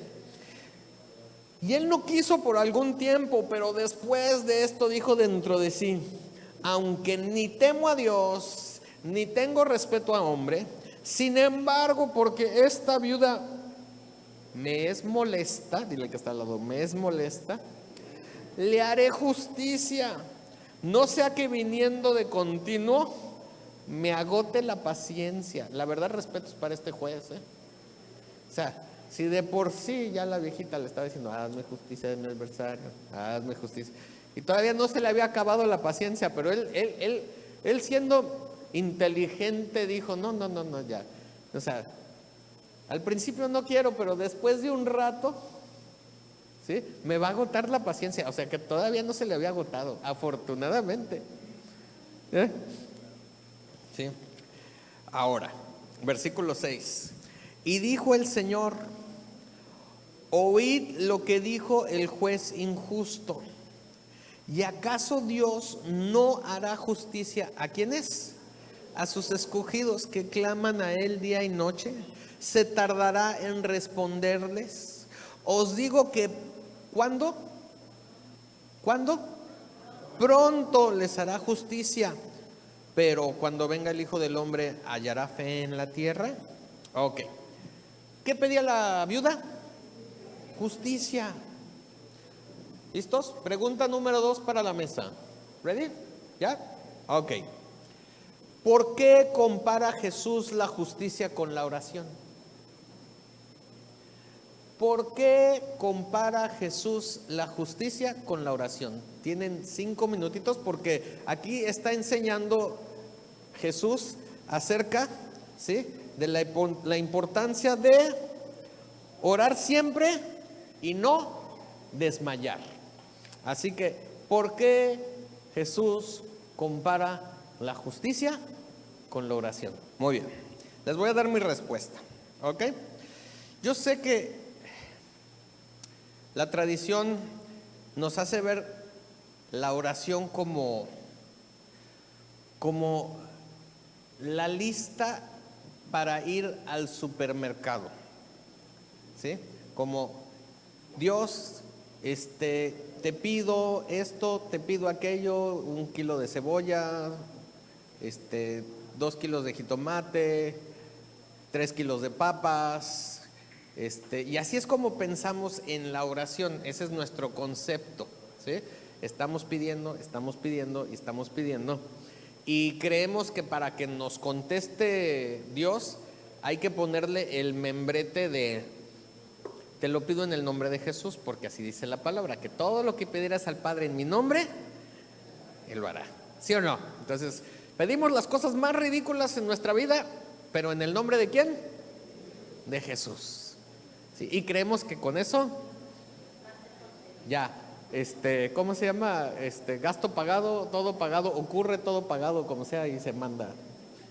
S1: Y él no quiso por algún tiempo, pero después de esto dijo dentro de sí, aunque ni temo a Dios ni tengo respeto a hombre. Sin embargo, porque esta viuda me es molesta, dile que está al lado, me es molesta, le haré justicia, no sea que viniendo de continuo me agote la paciencia. La verdad, respetos para este juez, O sea, si de por sí ya la viejita le estaba diciendo, hazme justicia de mi adversario, hazme justicia, y todavía no se le había acabado la paciencia, pero él siendo inteligente dijo, no, ya. O sea, al principio no quiero, pero después de un rato, ¿sí?, me va a agotar la paciencia. O sea que todavía no se le había agotado, afortunadamente. ¿Sí? Ahora, versículo 6. Y dijo el Señor, oíd lo que dijo el juez injusto. ¿Y acaso Dios no hará justicia a quiénes? A sus escogidos que claman a Él día y noche. ¿Se tardará en responderles? Os digo que ¿cuándo? Pronto les hará justicia. Pero cuando venga el Hijo del Hombre, ¿hallará fe en la tierra? Ok. ¿Qué pedía la viuda? Justicia. ¿Listos? Pregunta número 2 para la mesa. ¿Ready? ¿Ya? Ok. ¿Por qué compara Jesús la justicia con la oración? ¿Por qué compara Jesús la justicia con la oración? Tienen 5 minutitos porque aquí está enseñando Jesús acerca, ¿sí?, de la importancia de orar siempre y no desmayar. Así que, ¿por qué Jesús compara la justicia con la oración? Muy bien, les voy a dar mi respuesta, ¿ok? Yo sé que la tradición nos hace ver la oración como la lista para ir al supermercado, ¿sí? Como Dios, te pido esto, te pido aquello, 1 kilo de cebolla, 2 kilos de jitomate, 3 kilos de papas, y así es como pensamos en la oración. Ese es nuestro concepto, ¿sí? Estamos pidiendo y creemos que para que nos conteste Dios hay que ponerle el membrete de te lo pido en el nombre de Jesús, porque así dice la palabra, que todo lo que pidieras al Padre en mi nombre, Él lo hará. ¿Sí o no? Entonces, pedimos las cosas más ridículas en nuestra vida, pero ¿en el nombre de quién? De Jesús. ¿Sí? Y creemos que con eso, ya, ¿cómo se llama? Gasto pagado, todo pagado, ocurre todo pagado, como sea, y se manda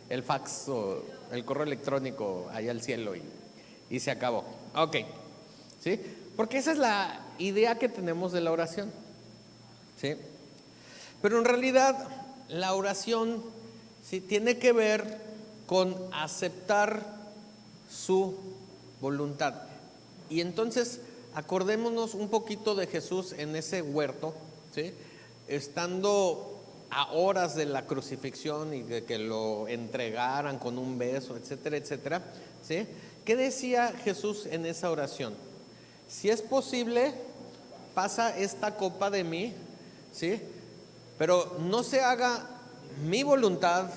S1: el fax o el correo electrónico allá al cielo y se acabó. Ok. ¿Sí? Porque esa es la idea que tenemos de la oración, ¿sí? Pero en realidad la oración, ¿sí?, tiene que ver con aceptar su voluntad. Y entonces acordémonos un poquito de Jesús en ese huerto, ¿sí?, estando a horas de la crucifixión y de que lo entregaran con un beso, etcétera, etcétera, ¿sí? ¿Qué decía Jesús en esa oración? Si es posible, pasa esta copa de mí, ¿sí?, pero no se haga mi voluntad,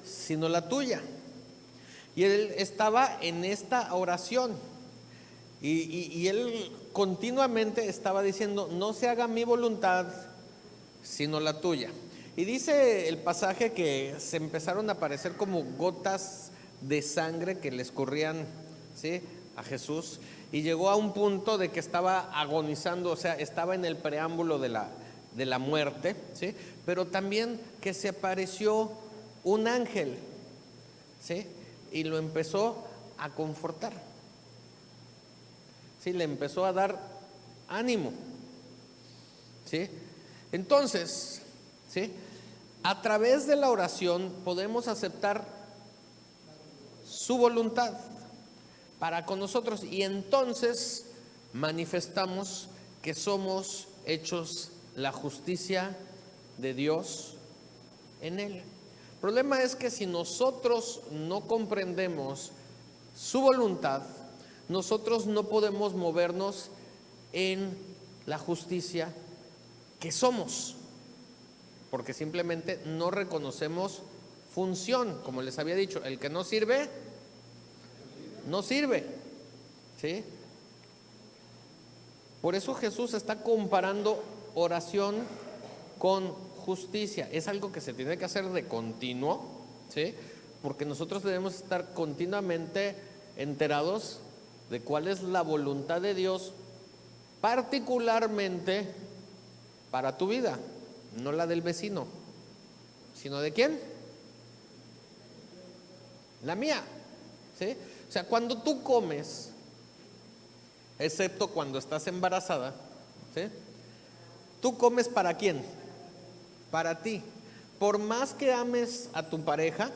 S1: sino la tuya. Y él estaba en esta oración y él continuamente estaba diciendo, no se haga mi voluntad, sino la tuya. Y dice el pasaje que se empezaron a aparecer como gotas de sangre que le escurrían, ¿sí?, a Jesús, y llegó a un punto de que estaba agonizando, o sea, estaba en el preámbulo de la muerte, ¿sí?, pero también que se apareció un ángel, ¿sí?, y lo empezó a confortar, ¿sí?, le empezó a dar ánimo, ¿sí? Entonces, ¿sí?, a través de la oración podemos aceptar su voluntad para con nosotros y entonces manifestamos que somos hechos la justicia de Dios en Él. problema es que si nosotros no comprendemos su voluntad, nosotros no podemos movernos en la justicia que somos, porque simplemente no reconocemos función. Como les había dicho, el que no sirve, no sirve, ¿sí? Por eso Jesús está comparando oración con justicia. Es algo que se tiene que hacer de continuo, ¿sí? Porque nosotros debemos estar continuamente enterados de cuál es la voluntad de Dios, particularmente para tu vida, no la del vecino, sino ¿de quién? La mía, ¿sí? O sea, cuando tú comes, excepto cuando estás embarazada, ¿sí? Tú comes ¿para quién? Para ti. Por más que ames a tu pareja,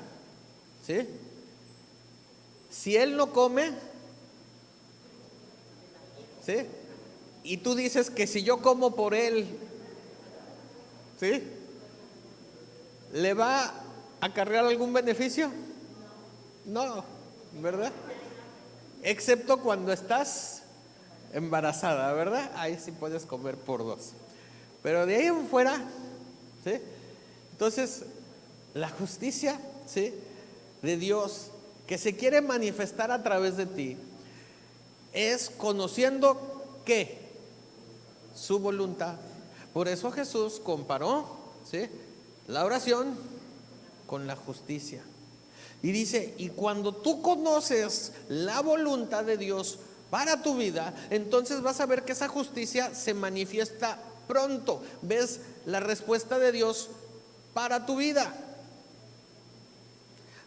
S1: ¿sí? Si él no come, ¿sí? Y tú dices que si yo como por él, ¿sí? ¿Le va a acarrear algún beneficio? No, ¿verdad? Excepto cuando estás embarazada, ¿verdad? Ahí sí puedes comer por dos. Pero de ahí en fuera, ¿sí? Entonces, la justicia, ¿sí?, de Dios que se quiere manifestar a través de ti es conociendo ¿qué? Su voluntad. Por eso Jesús comparó, ¿sí?, la oración con la justicia. Y dice, y cuando tú conoces la voluntad de Dios para tu vida, entonces vas a ver que esa justicia se manifiesta pronto. Ves la respuesta de Dios para tu vida.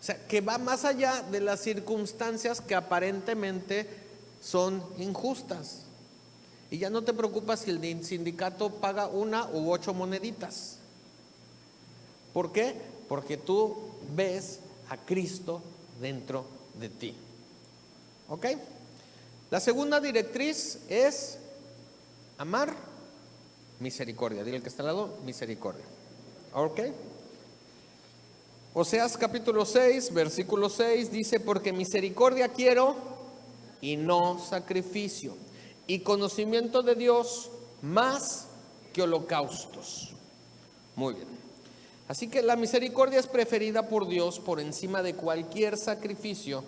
S1: O sea, que va más allá de las circunstancias que aparentemente son injustas. Y ya no te preocupas si el sindicato paga 1 u 8 moneditas. ¿Por qué? Porque tú ves a Cristo dentro de ti. ¿Ok? La segunda directriz es amar misericordia. Dile al que está al lado, misericordia. ¿Ok? Oseas capítulo 6, versículo 6 dice, porque misericordia quiero y no sacrificio, y conocimiento de Dios más que holocaustos. Muy bien. Así que la misericordia es preferida por Dios por encima de cualquier sacrificio,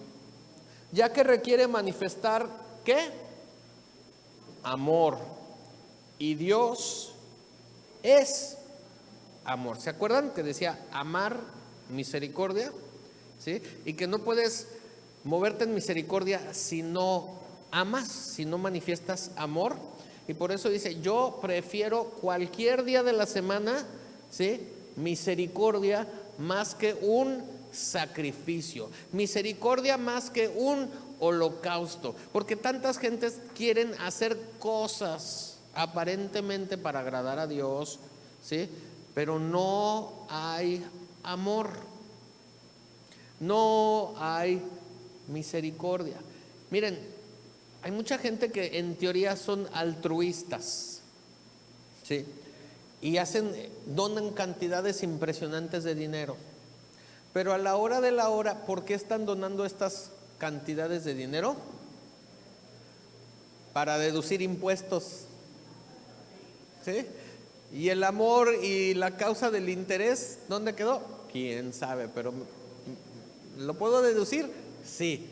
S1: ya que requiere manifestar ¿qué? Amor. Y Dios es amor. ¿Se acuerdan que decía amar misericordia? ¿Sí? Y que no puedes moverte en misericordia si no amas, si no manifiestas amor. Y por eso dice, yo prefiero cualquier día de la semana, ¿sí?, misericordia más que un sacrificio, misericordia más que un holocausto, porque tantas gentes quieren hacer cosas aparentemente para agradar a Dios, ¿sí?, pero no hay amor, no hay misericordia. Miren, hay mucha gente que en teoría son altruistas, ¿sí?, y donan cantidades impresionantes de dinero, pero a la hora de la hora, ¿por qué están donando estas cantidades de dinero? Para deducir impuestos, ¿sí? Y el amor y la causa del interés, ¿dónde quedó? Quién sabe, pero ¿lo puedo deducir? Sí.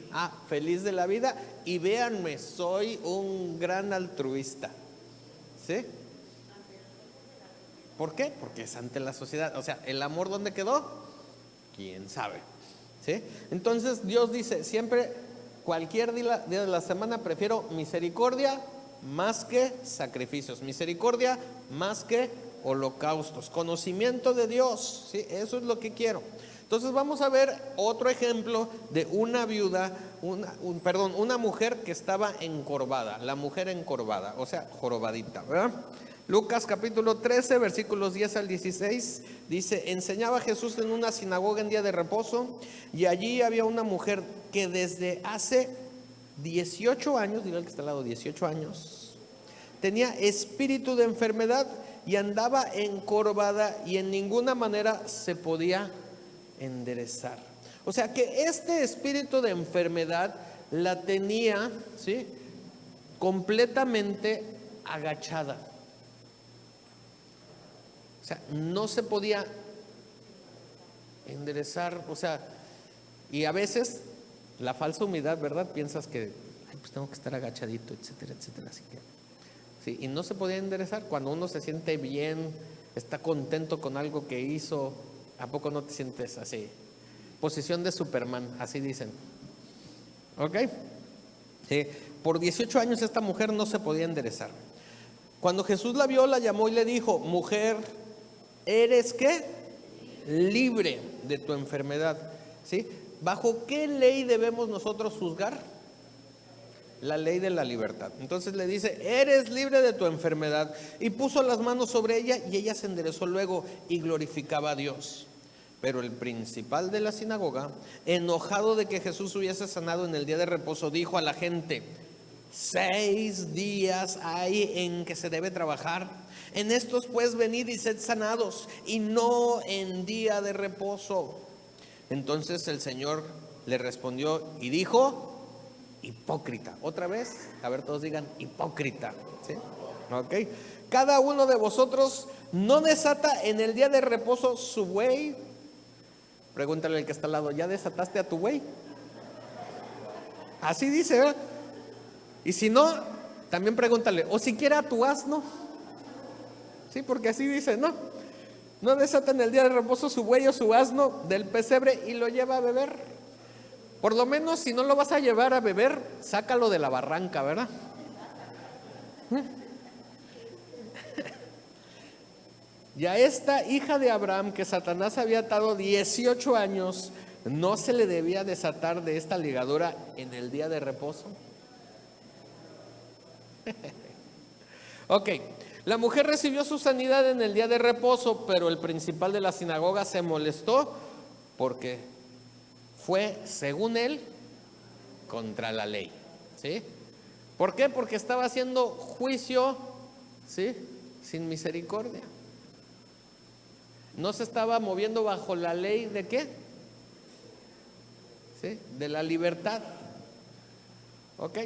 S1: Feliz de la vida. Y véanme, soy un gran altruista, ¿sí? ¿Por qué? Porque es ante la sociedad. O sea, ¿el amor dónde quedó? ¿Quién sabe? ¿Sí? Entonces Dios dice, siempre, cualquier día de la semana prefiero misericordia más que sacrificios, misericordia más que holocaustos, conocimiento de Dios, ¿sí? Eso es lo que quiero. Entonces vamos a ver otro ejemplo de una viuda, una mujer que estaba encorvada, la mujer encorvada, o sea, jorobadita, ¿verdad? Lucas capítulo 13, versículos 10 al 16, dice, enseñaba Jesús en una sinagoga en día de reposo, y allí había una mujer que desde hace 18 años, diga el que está al lado, 18 años, tenía espíritu de enfermedad y andaba encorvada y en ninguna manera se podía enderezar. O sea que este espíritu de enfermedad la tenía, ¿sí?, completamente agachada. O sea, no se podía enderezar. O sea, y a veces la falsa humildad, ¿verdad? Piensas que, ay, pues tengo que estar agachadito, etcétera, etcétera. Así que, sí, y no se podía enderezar. Cuando uno se siente bien, está contento con algo que hizo, ¿a poco no te sientes así? Posición de Superman, así dicen. ¿Ok? Sí. Por 18 años esta mujer no se podía enderezar. Cuando Jesús la vio, la llamó y le dijo: mujer, ¿eres qué? Libre de tu enfermedad. ¿Sí? ¿Bajo qué ley debemos nosotros juzgar? La ley de la libertad. Entonces le dice: eres libre de tu enfermedad. Y puso las manos sobre ella y ella se enderezó luego y glorificaba a Dios. Pero el principal de la sinagoga, enojado de que Jesús hubiese sanado en el día de reposo, dijo a la gente: 6 días hay en que se debe trabajar. En estos pues venid y sed sanados, y no en día de reposo. Entonces el Señor le respondió y dijo: hipócrita. Otra vez, a ver, todos digan hipócrita. ¿Sí? Ok. Cada uno de vosotros no desata en el día de reposo su buey. Pregúntale al que está al lado: ¿ya desataste a tu buey? Así dice, ¿verdad? Y si no, también pregúntale: o siquiera a tu asno. Sí, porque así dice, ¿no? No desata en el día de reposo su buey o su asno del pesebre y lo lleva a beber. Por lo menos, si no lo vas a llevar a beber, sácalo de la barranca, ¿verdad? Y a esta hija de Abraham, que Satanás había atado 18 años, ¿no se le debía desatar de esta ligadura en el día de reposo? Ok, la mujer recibió su sanidad en el día de reposo, pero el principal de la sinagoga se molestó porque fue, según él, contra la ley. ¿Sí? ¿Por qué? Porque estaba haciendo juicio, ¿sí?, sin misericordia. No se estaba moviendo bajo la ley de ¿qué? ¿Sí? De la libertad. ¿Ok?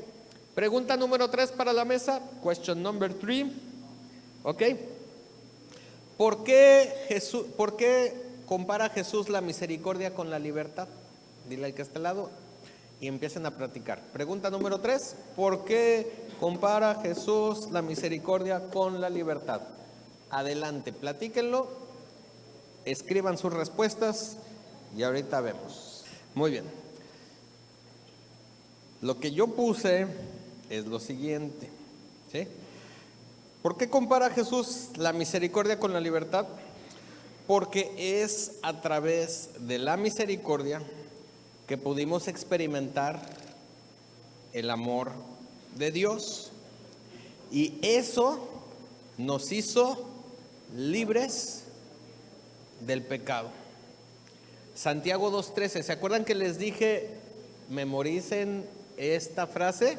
S1: Pregunta número 3 para la mesa. Question number 3. ¿Ok? ¿Por qué compara Jesús la misericordia con la libertad? Dile al que está al lado y empiecen a platicar. Pregunta número 3. ¿Por qué compara Jesús la misericordia con la libertad? Adelante, platíquenlo, escriban sus respuestas y ahorita vemos. Muy bien. Lo que yo puse es lo siguiente, ¿sí? ¿Por qué compara Jesús la misericordia con la libertad? Porque es a través de la misericordia que pudimos experimentar el amor de Dios, y eso nos hizo libres del pecado. Santiago 2:13, ¿se acuerdan que les dije memoricen esta frase?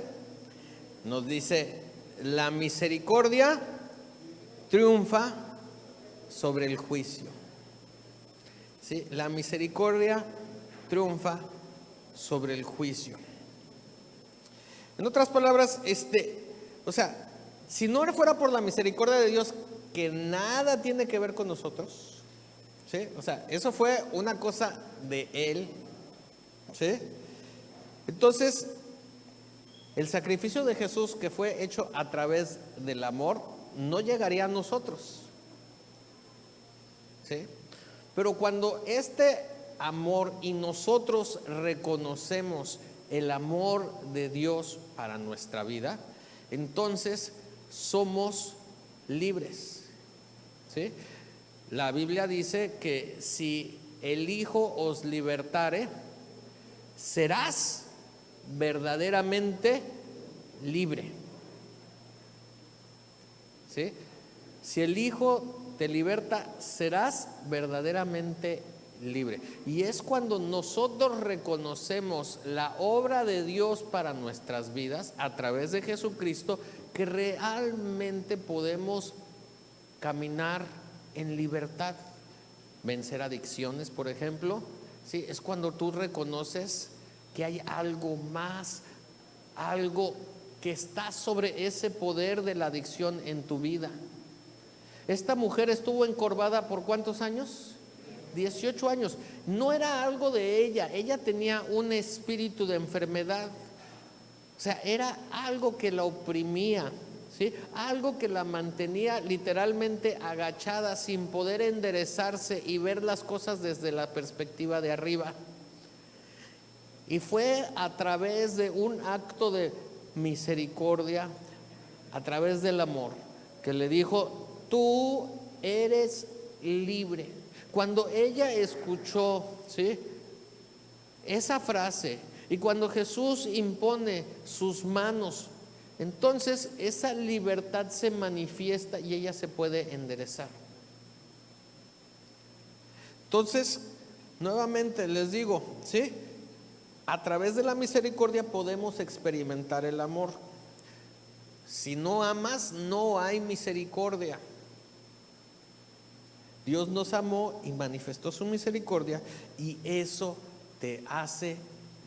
S1: Nos dice: la misericordia triunfa sobre el juicio. ¿Sí? La misericordia triunfa sobre el juicio. En otras palabras, o sea, si no fuera por la misericordia de Dios, que nada tiene que ver con nosotros, ¿sí? O sea, eso fue una cosa de Él, ¿sí? Entonces, el sacrificio de Jesús, que fue hecho a través del amor, no llegaría a nosotros, ¿sí? Pero cuando este amor y nosotros reconocemos el amor de Dios para nuestra vida, entonces somos libres, ¿sí? La Biblia dice que si el Hijo os libertare, serás verdaderamente libre. ¿Sí? Si el Hijo te liberta, serás verdaderamente libre. Y es cuando nosotros reconocemos la obra de Dios para nuestras vidas a través de Jesucristo, que realmente podemos caminar en libertad, vencer adicciones, por ejemplo, ¿sí? Es cuando tú reconoces que hay algo más, algo que está sobre ese poder de la adicción en tu vida. Esta mujer estuvo encorvada por ¿cuántos años? 18 años. No era algo de ella, ella tenía un espíritu de enfermedad. O sea, era algo que la oprimía, ¿sí? Algo que la mantenía literalmente agachada, sin poder enderezarse y ver las cosas desde la perspectiva de arriba. Y fue a través de un acto de misericordia, a través del amor, que le dijo: tú eres libre. Cuando ella escuchó, ¿sí?, esa frase, y cuando Jesús impone sus manos, entonces esa libertad se manifiesta y ella se puede enderezar. Entonces, nuevamente les digo, ¿sí?, a través de la misericordia podemos experimentar el amor. Si no amas, no hay misericordia. Dios nos amó y manifestó su misericordia, y eso te hace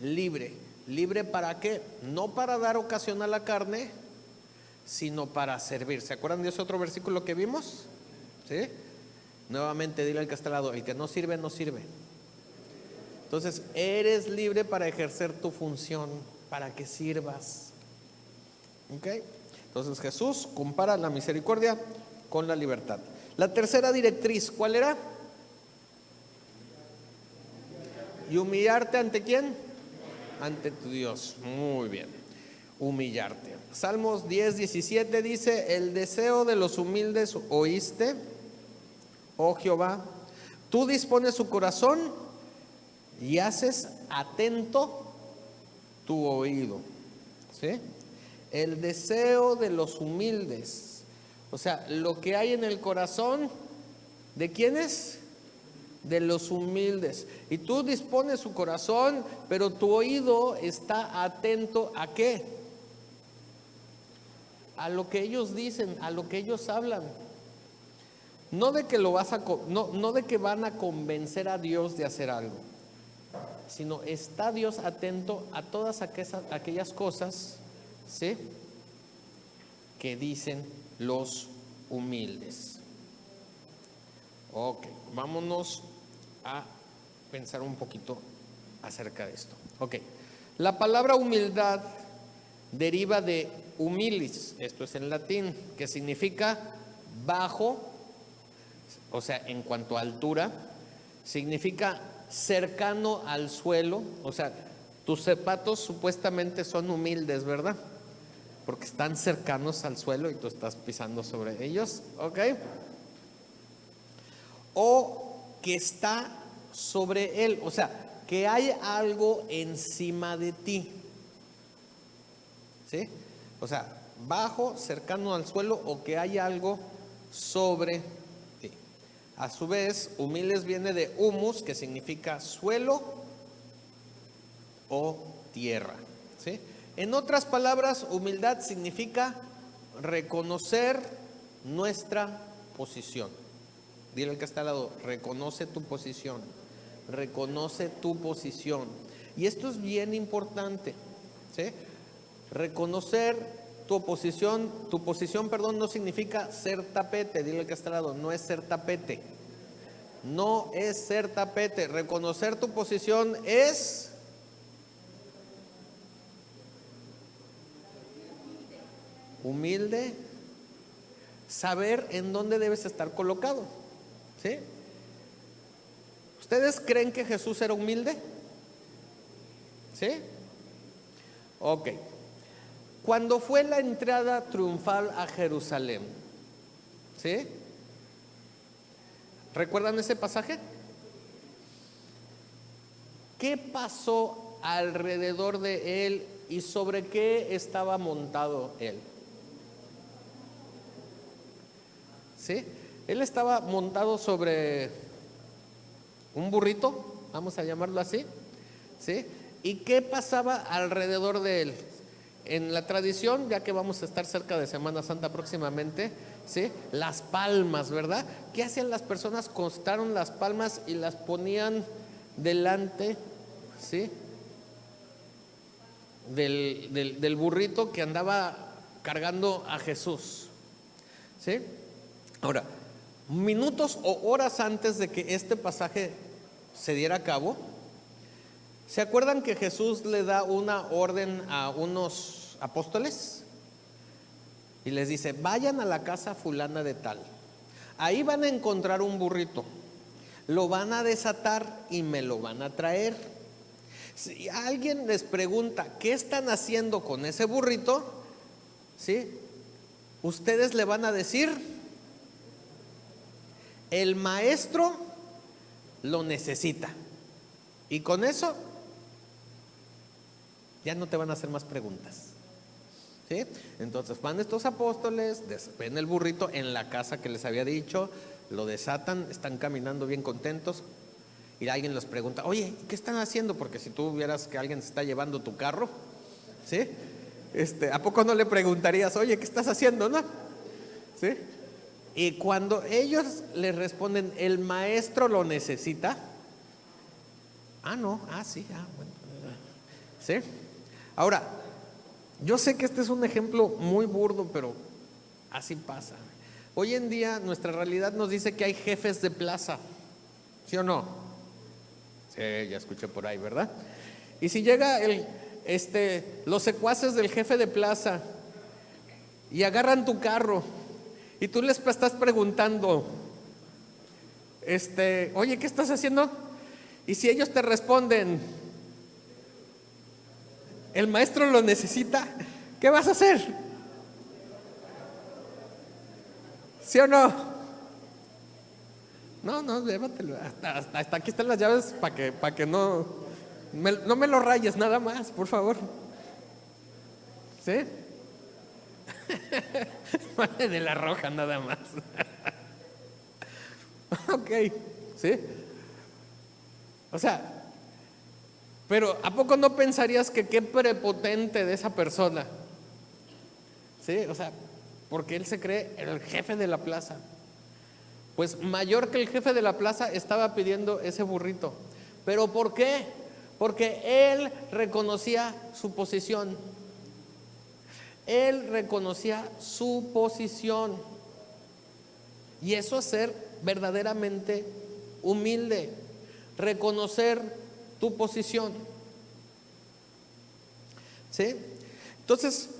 S1: libre. ¿Libre para qué? No para dar ocasión a la carne, sino para servir. ¿Se acuerdan de ese otro versículo que vimos? ¿Sí? Nuevamente dile al que está al lado: el que no sirve, no sirve. Entonces, eres libre para ejercer tu función, para que sirvas. ¿Ok? Entonces Jesús compara la misericordia con la libertad. La tercera directriz, ¿cuál era? ¿Y humillarte ante quién? Ante tu Dios. Muy bien. Humillarte. Salmos 10:17 dice: el deseo de los humildes oíste, oh Jehová. Tú dispones su corazón y haces atento tu oído. ¿Sí? El deseo de los humildes, o sea, lo que hay en el corazón, ¿de quiénes? De los humildes. Y tú dispones su corazón, pero tu oído está atento ¿a qué? A lo que ellos dicen, a lo que ellos hablan. No de que no de que van a convencer a Dios de hacer algo, sino está Dios atento a todas aquellas cosas, ¿sí?, que dicen los humildes. Ok, vámonos a pensar un poquito acerca de esto. Ok, la palabra humildad deriva de humilis, esto es en latín, que significa bajo, o sea, en cuanto a altura, significa cercano al suelo. O sea, tus zapatos supuestamente son humildes, ¿verdad? Porque están cercanos al suelo y tú estás pisando sobre ellos, ¿ok? O que está sobre él, o sea, que hay algo encima de ti, ¿sí? O sea, bajo, cercano al suelo, o que hay algo sobre ti. A su vez, humildes viene de humus, que significa suelo o tierra, ¿sí? En otras palabras, humildad significa reconocer nuestra posición. Dile al que está al lado: reconoce tu posición, reconoce tu posición. Y esto es bien importante, ¿sí? Reconocer tu posición, no significa ser tapete. Dile al que está al lado: no es ser tapete. No es ser tapete. Reconocer tu posición es humilde, saber en dónde debes estar colocado, ¿sí? ¿Ustedes creen que Jesús era humilde? ¿Sí? Ok. Cuando fue la entrada triunfal a Jerusalén, ¿sí?, ¿recuerdan ese pasaje? ¿Qué pasó alrededor de él y sobre qué estaba montado él? ¿Sí? Él estaba montado sobre un burrito, vamos a llamarlo así, ¿sí? ¿Y qué pasaba alrededor de él? En la tradición, ya que vamos a estar cerca de Semana Santa próximamente, ¿sí?, las palmas, ¿verdad? ¿Qué hacían las personas? Cortaron las palmas y las ponían delante, ¿sí?, del burrito que andaba cargando a Jesús, ¿sí? Ahora, minutos o horas antes de que este pasaje se diera a cabo, ¿se acuerdan que Jesús le da una orden a unos apóstoles? Y les dice: vayan a la casa fulana de tal, ahí van a encontrar un burrito, lo van a desatar y me lo van a traer. Si alguien les pregunta qué están haciendo con ese burrito, ¿sí?, ustedes le van a decir: el maestro lo necesita. Y con eso ya no te van a hacer más preguntas, ¿sí? Entonces van estos apóstoles, ven el burrito en la casa que les había dicho, lo desatan, están caminando bien contentos. Y alguien les pregunta: oye, ¿qué están haciendo? Porque si tú vieras que alguien se está llevando tu carro, ¿sí?, ¿a poco no le preguntarías: oye, ¿qué estás haciendo? ¿No? ¿Sí? Y cuando ellos les responden: el maestro lo necesita. No, sí, bueno. ¿Sí? Ahora, yo sé que este es un ejemplo muy burdo, pero así pasa. Hoy en día nuestra realidad nos dice que hay jefes de plaza, ¿sí o no? Sí, ya escuché por ahí, ¿verdad? Y si llega los secuaces del jefe de plaza y agarran tu carro y tú les estás preguntando: oye, ¿qué estás haciendo? Y si ellos te responden: el maestro lo necesita, ¿qué vas a hacer? ¿Sí o no? No, llévatelo. Hasta aquí están las llaves para que no me lo rayes nada más, por favor. ¿Sí? Vale, de la roja nada más. Ok, ¿sí? O sea, pero ¿a poco no pensarías que qué prepotente de esa persona? ¿Sí? O sea, porque él se cree el jefe de la plaza. Pues mayor que el jefe de la plaza estaba pidiendo ese burrito. ¿Pero por qué? Porque él reconocía su posición. Él reconocía su posición. Y eso es ser verdaderamente humilde. Reconocer tu posición. ¿Sí? Entonces,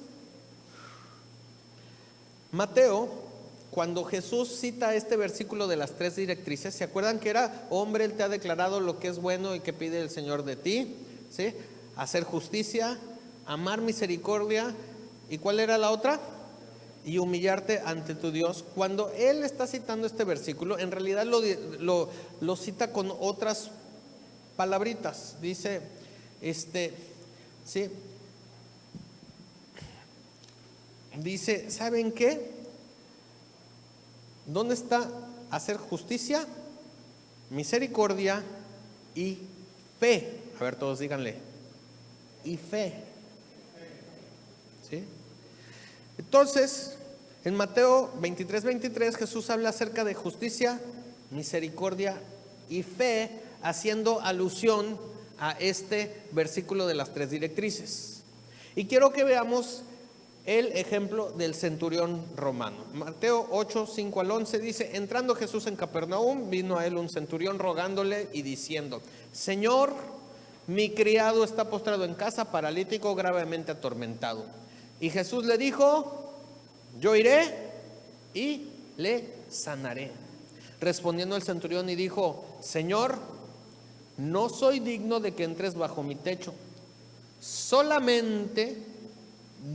S1: Mateo, cuando Jesús cita este versículo de las 3 directrices, ¿se acuerdan que era: hombre, Él te ha declarado lo que es bueno y que pide el Señor de ti? ¿Sí? Hacer justicia, amar misericordia, ¿y cuál era la otra? Y humillarte ante tu Dios. Cuando Él está citando este versículo, en realidad lo cita con otras palabritas. Dice, ¿sí? Dice, ¿saben qué? ¿Dónde está hacer justicia, misericordia y fe? A ver, todos díganle: y fe. ¿Sí? Entonces, en Mateo 23:23 Jesús habla acerca de justicia, misericordia y fe, haciendo alusión a este versículo de las 3 directrices. Y quiero que veamos el ejemplo del centurión romano. Mateo 8:5-11 dice: entrando Jesús en Capernaum, vino a él un centurión rogándole y diciendo: Señor, mi criado está postrado en casa, paralítico, gravemente atormentado. Y Jesús le dijo: yo iré y le sanaré. Respondiendo el centurión y dijo: Señor, no soy digno de que entres bajo mi techo, solamente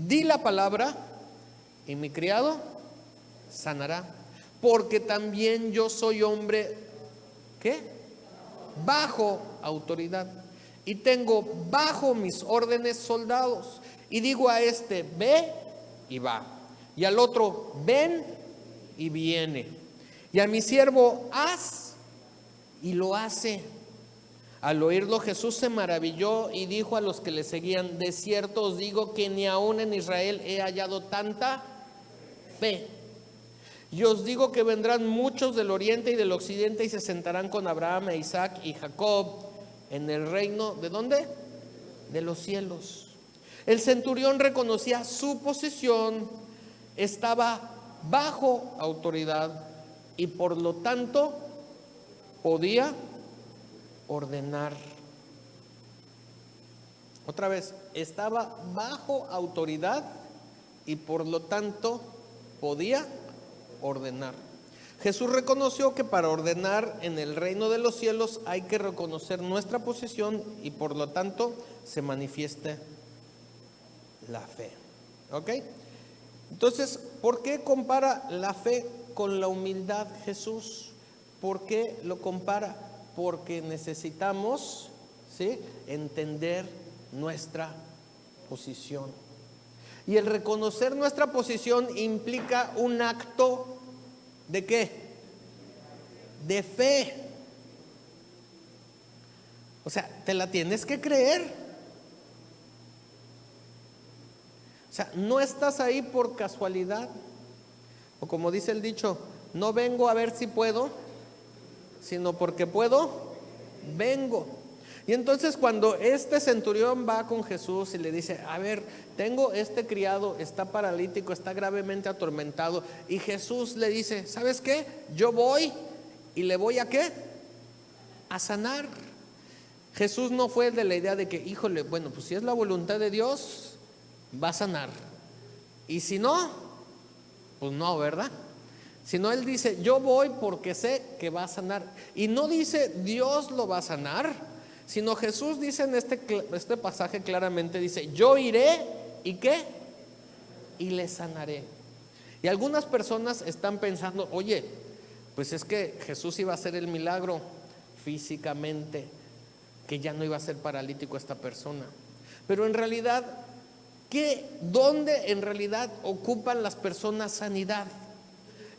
S1: di la palabra y mi criado sanará, porque también yo soy hombre, ¿qué? Bajo autoridad, y tengo bajo mis órdenes soldados, y digo a este: ve, y va, y al otro: ven, y viene, y a mi siervo: haz, y lo hace. Al oírlo Jesús se maravilló y dijo a los que le seguían: de cierto os digo que ni aún en Israel he hallado tanta fe. Y os digo que vendrán muchos del oriente y del occidente y se sentarán con Abraham e Isaac y Jacob en el reino, ¿de dónde? De los cielos. El centurión reconocía su posición, estaba bajo autoridad y por lo tanto podía ordenar. Otra vez, estaba bajo autoridad y por lo tanto podía ordenar. Jesús reconoció que para ordenar en el reino de los cielos hay que reconocer nuestra posición y por lo tanto se manifiesta la fe. ¿Ok? Entonces, ¿por qué compara la fe con la humildad Jesús? ¿Por qué lo compara? Porque necesitamos, ¿sí?, entender nuestra posición. Y el reconocer nuestra posición implica un acto ¿de qué? De fe. O sea, te la tienes que creer. O sea, no estás ahí por casualidad. O como dice el dicho, no vengo a ver si puedo, sino porque puedo, vengo. Y entonces cuando este centurión va con Jesús y le dice, a ver, tengo este criado, está paralítico, está gravemente atormentado, y Jesús le dice, ¿sabes qué? Yo voy y le voy a ¿qué? A sanar. Jesús no fue de la idea de que, híjole, bueno, pues si es la voluntad de Dios, va a sanar. Y si no, pues no, ¿verdad? Sino él dice, yo voy porque sé que va a sanar. Y no dice, Dios lo va a sanar, sino Jesús dice en este pasaje claramente, dice, yo iré y ¿qué? Y le sanaré. Y algunas personas están pensando, oye, pues es que Jesús iba a hacer el milagro físicamente, que ya no iba a ser paralítico esta persona. Pero en realidad, ¿dónde en realidad ocupan las personas sanidad?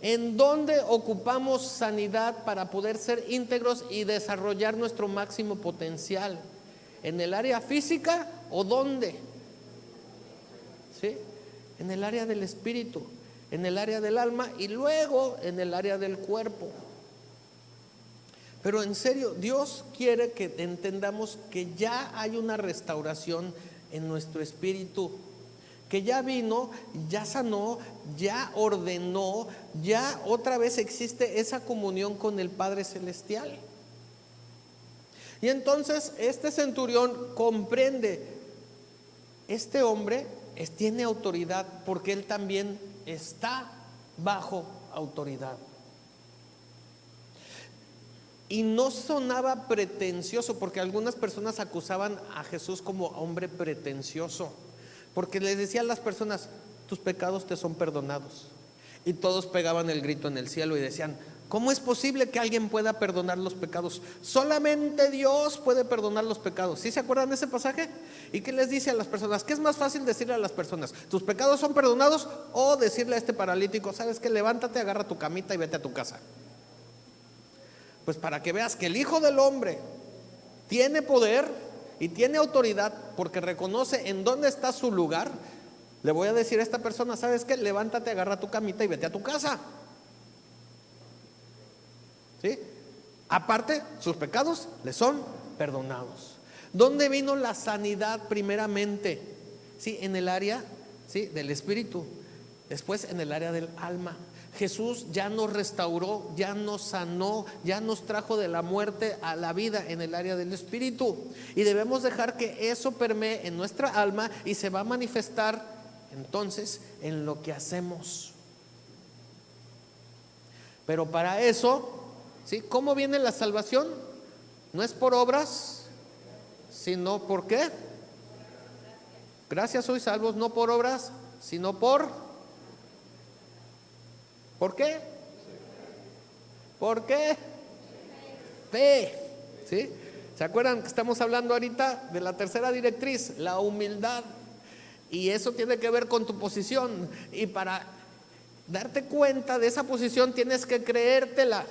S1: ¿En dónde ocupamos sanidad para poder ser íntegros y desarrollar nuestro máximo potencial? ¿En el área física o dónde? ¿Sí? En el área del espíritu, en el área del alma y luego en el área del cuerpo. Pero en serio, Dios quiere que entendamos que ya hay una restauración en nuestro espíritu, que ya vino, ya sanó, ya ordenó, ya otra vez existe esa comunión con el Padre Celestial. Y entonces este centurión comprende, este hombre tiene autoridad porque él también está bajo autoridad. Y no sonaba pretencioso, porque algunas personas acusaban a Jesús como hombre pretencioso, porque les decía a las personas, tus pecados te son perdonados. Y todos pegaban el grito en el cielo y decían, ¿cómo es posible que alguien pueda perdonar los pecados? Solamente Dios puede perdonar los pecados. ¿Sí se acuerdan de ese pasaje? ¿Y qué les dice a las personas? ¿Qué es más fácil decirle a las personas? ¿Tus pecados son perdonados? O decirle a este paralítico, ¿sabes qué? Levántate, agarra tu camita y vete a tu casa. Pues para que veas que el Hijo del Hombre tiene poder y tiene autoridad porque reconoce en dónde está su lugar, le voy a decir a esta persona, ¿sabes qué? Levántate, agarra tu camita y vete a tu casa. ¿Sí? Aparte, sus pecados le son perdonados. ¿Dónde vino la sanidad primeramente? Sí, en el área, sí, del espíritu, después en el área del alma. Jesús ya nos restauró, ya nos sanó, ya nos trajo de la muerte a la vida en el área del espíritu. Y debemos dejar que eso permee en nuestra alma y se va a manifestar entonces en lo que hacemos. Pero para eso, ¿sí? ¿Cómo viene la salvación? No es por obras, sino ¿por qué? Gracias sois salvos, no por obras, sino ¿por qué? ¿Por qué? Fe. ¿Sí? ¿Se acuerdan que estamos hablando ahorita de la tercera directriz? La humildad. Y eso tiene que ver con tu posición. Y para darte cuenta de esa posición tienes que creértela.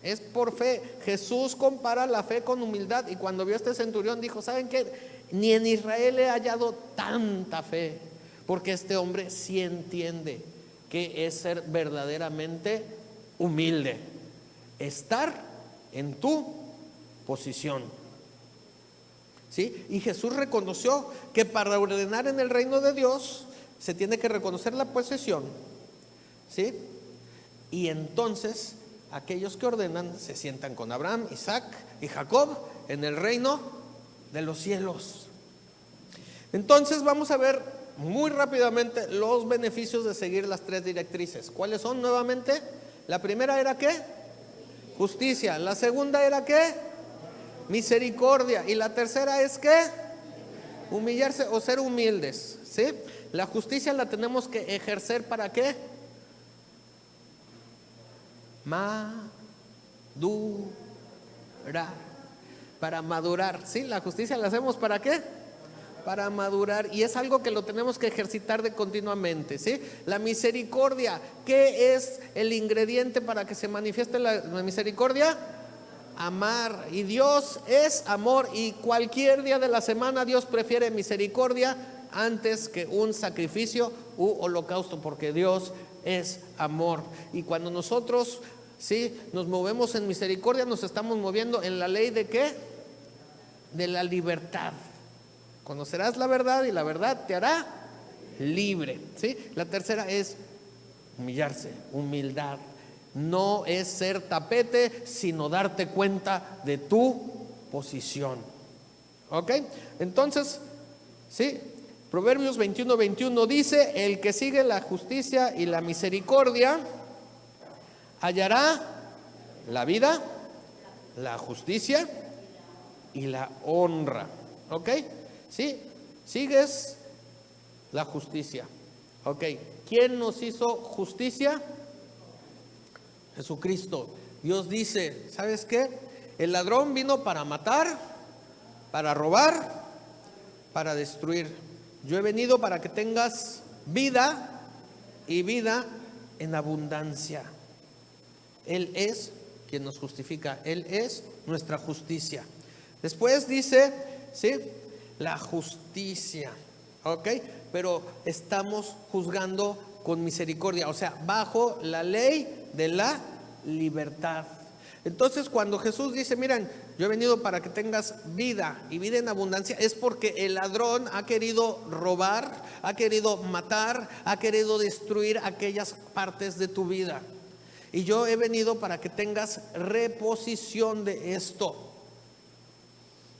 S1: Es por fe. Jesús compara la fe con humildad. Y cuando vio a este centurión dijo, ¿saben qué? Ni en Israel he hallado tanta fe. Porque este hombre sí entiende que es ser verdaderamente humilde, estar en tu posición. ¿sí? Y Jesús reconoció que para ordenar en el reino de Dios se tiene que reconocer la posesión, ¿sí? Y entonces aquellos que ordenan se sientan con Abraham, Isaac y Jacob en el reino de los cielos. Entonces vamos a ver muy rápidamente los beneficios de seguir las tres directrices. ¿Cuáles son nuevamente? La primera era ¿qué? Justicia. La segunda era ¿qué? Misericordia. Y la tercera es ¿qué? Humillarse o ser humildes, ¿sí? La justicia la tenemos que ejercer ¿para qué? Madurar. Para madurar, ¿sí? La justicia la hacemos ¿para qué? Para madurar, y es algo que lo tenemos que ejercitar de continuamente, ¿sí? La misericordia, ¿qué es el ingrediente para que se manifieste la misericordia? Amar, y Dios es amor, y cualquier día de la semana Dios prefiere misericordia antes que un sacrificio u holocausto, porque Dios es amor. Y cuando nosotros, ¿sí?, nos movemos en misericordia, nos estamos moviendo en la ley ¿de qué? De la libertad. Conocerás la verdad y la verdad te hará libre, ¿sí? La tercera es humillarse, humildad. No es ser tapete, sino darte cuenta de tu posición. ¿Ok? Entonces, ¿sí? Proverbios 21:21 dice: el que sigue la justicia y la misericordia hallará la vida, la justicia y la honra. ¿Ok? ¿Sí? Sigues la justicia. ¿Ok? ¿Quién nos hizo justicia? Jesucristo. Dios dice, ¿sabes qué? El ladrón vino para matar, para robar, para destruir. Yo he venido para que tengas vida y vida en abundancia. Él es quien nos justifica. Él es nuestra justicia. Después dice, ¿sí?, la justicia, ¿ok? Pero estamos juzgando con misericordia, o sea, bajo la ley de la libertad. Entonces, cuando Jesús dice, miren, yo he venido para que tengas vida y vida en abundancia, es porque el ladrón ha querido robar, ha querido matar, ha querido destruir aquellas partes de tu vida. Y yo he venido para que tengas reposición de esto,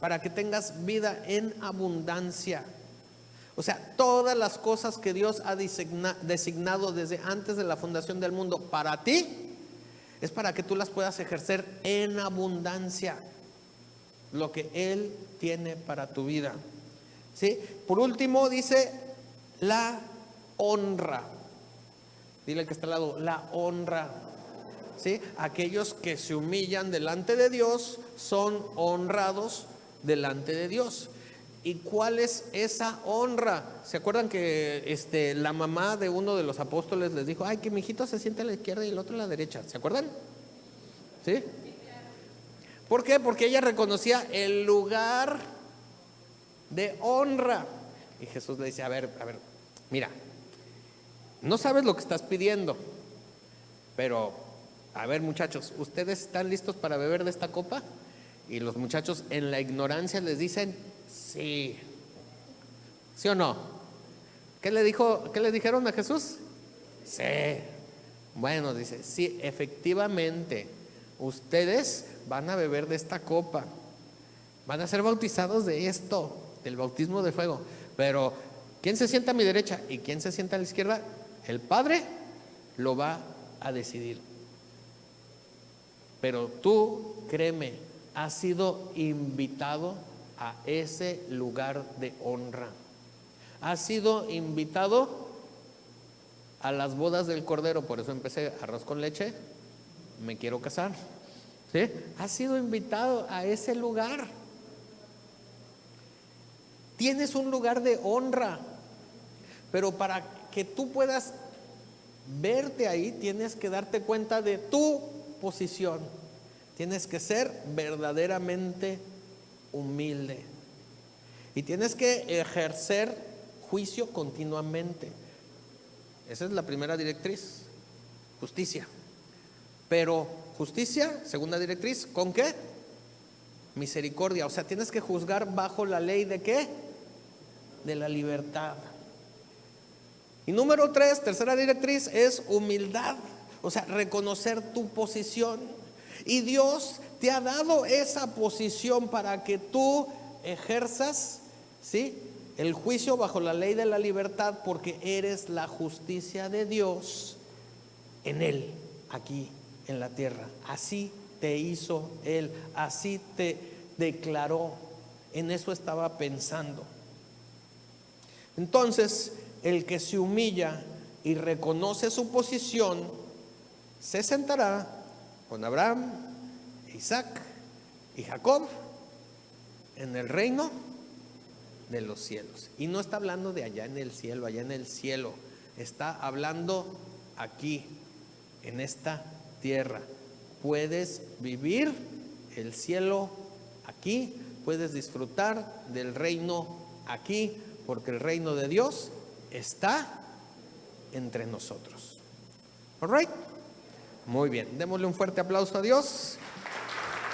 S1: para que tengas vida en abundancia. O sea, todas las cosas que Dios ha designado desde antes de la fundación del mundo para ti, es para que tú las puedas ejercer en abundancia, lo que Él tiene para tu vida, ¿sí? Por último dice la honra. Dile al que está al lado, la honra, ¿sí? Aquellos que se humillan delante de Dios son honrados delante de Dios. ¿Y cuál es esa honra? ¿Se acuerdan que la mamá de uno de los apóstoles les dijo, ay, que mi hijito se siente a la izquierda y el otro a la derecha? ¿Se acuerdan? ¿Sí? ¿Por qué? Porque ella reconocía el lugar de honra. Y Jesús le dice, a ver, mira, no sabes lo que estás pidiendo, pero, a ver, muchachos, ¿ustedes están listos para beber de esta copa? Y los muchachos en la ignorancia les dicen, sí. ¿Sí o no? ¿Qué le dijeron a Jesús? Sí. Bueno, dice, sí, efectivamente, ustedes van a beber de esta copa, van a ser bautizados de esto, del bautismo de fuego. Pero, ¿quién se sienta a mi derecha y quién se sienta a la izquierda? El Padre lo va a decidir. Pero tú, créeme, has sido invitado a ese lugar de honra. Has sido invitado a las bodas del Cordero. Por eso empecé arroz con leche, me quiero casar, ¿sí? Has sido invitado a ese lugar. Tienes un lugar de honra, pero para que tú puedas verte ahí, tienes que darte cuenta de tu posición. Tienes que ser verdaderamente humilde y tienes que ejercer juicio continuamente. Esa es la primera directriz, justicia. Pero justicia, segunda directriz, ¿con qué? misericordia. O sea, tienes que juzgar bajo la ley ¿de qué? De la libertad. Y número 3, tercera directriz, es humildad. O sea, reconocer tu posición. Y Dios te ha dado esa posición para que tú ejerzas, ¿sí?, el juicio bajo la ley de la libertad, porque eres la justicia de Dios en Él, aquí en la tierra. Así te hizo Él, así te declaró. En eso estaba pensando. Entonces, el que se humilla y reconoce su posición, se sentará con Abraham, Isaac y Jacob en el reino de los cielos. Y no está hablando de allá en el cielo, allá en el cielo. Está hablando aquí, en esta tierra. Puedes vivir el cielo aquí, puedes disfrutar del reino aquí, porque el reino de Dios está entre nosotros. All right. Muy bien, démosle un fuerte aplauso a Dios.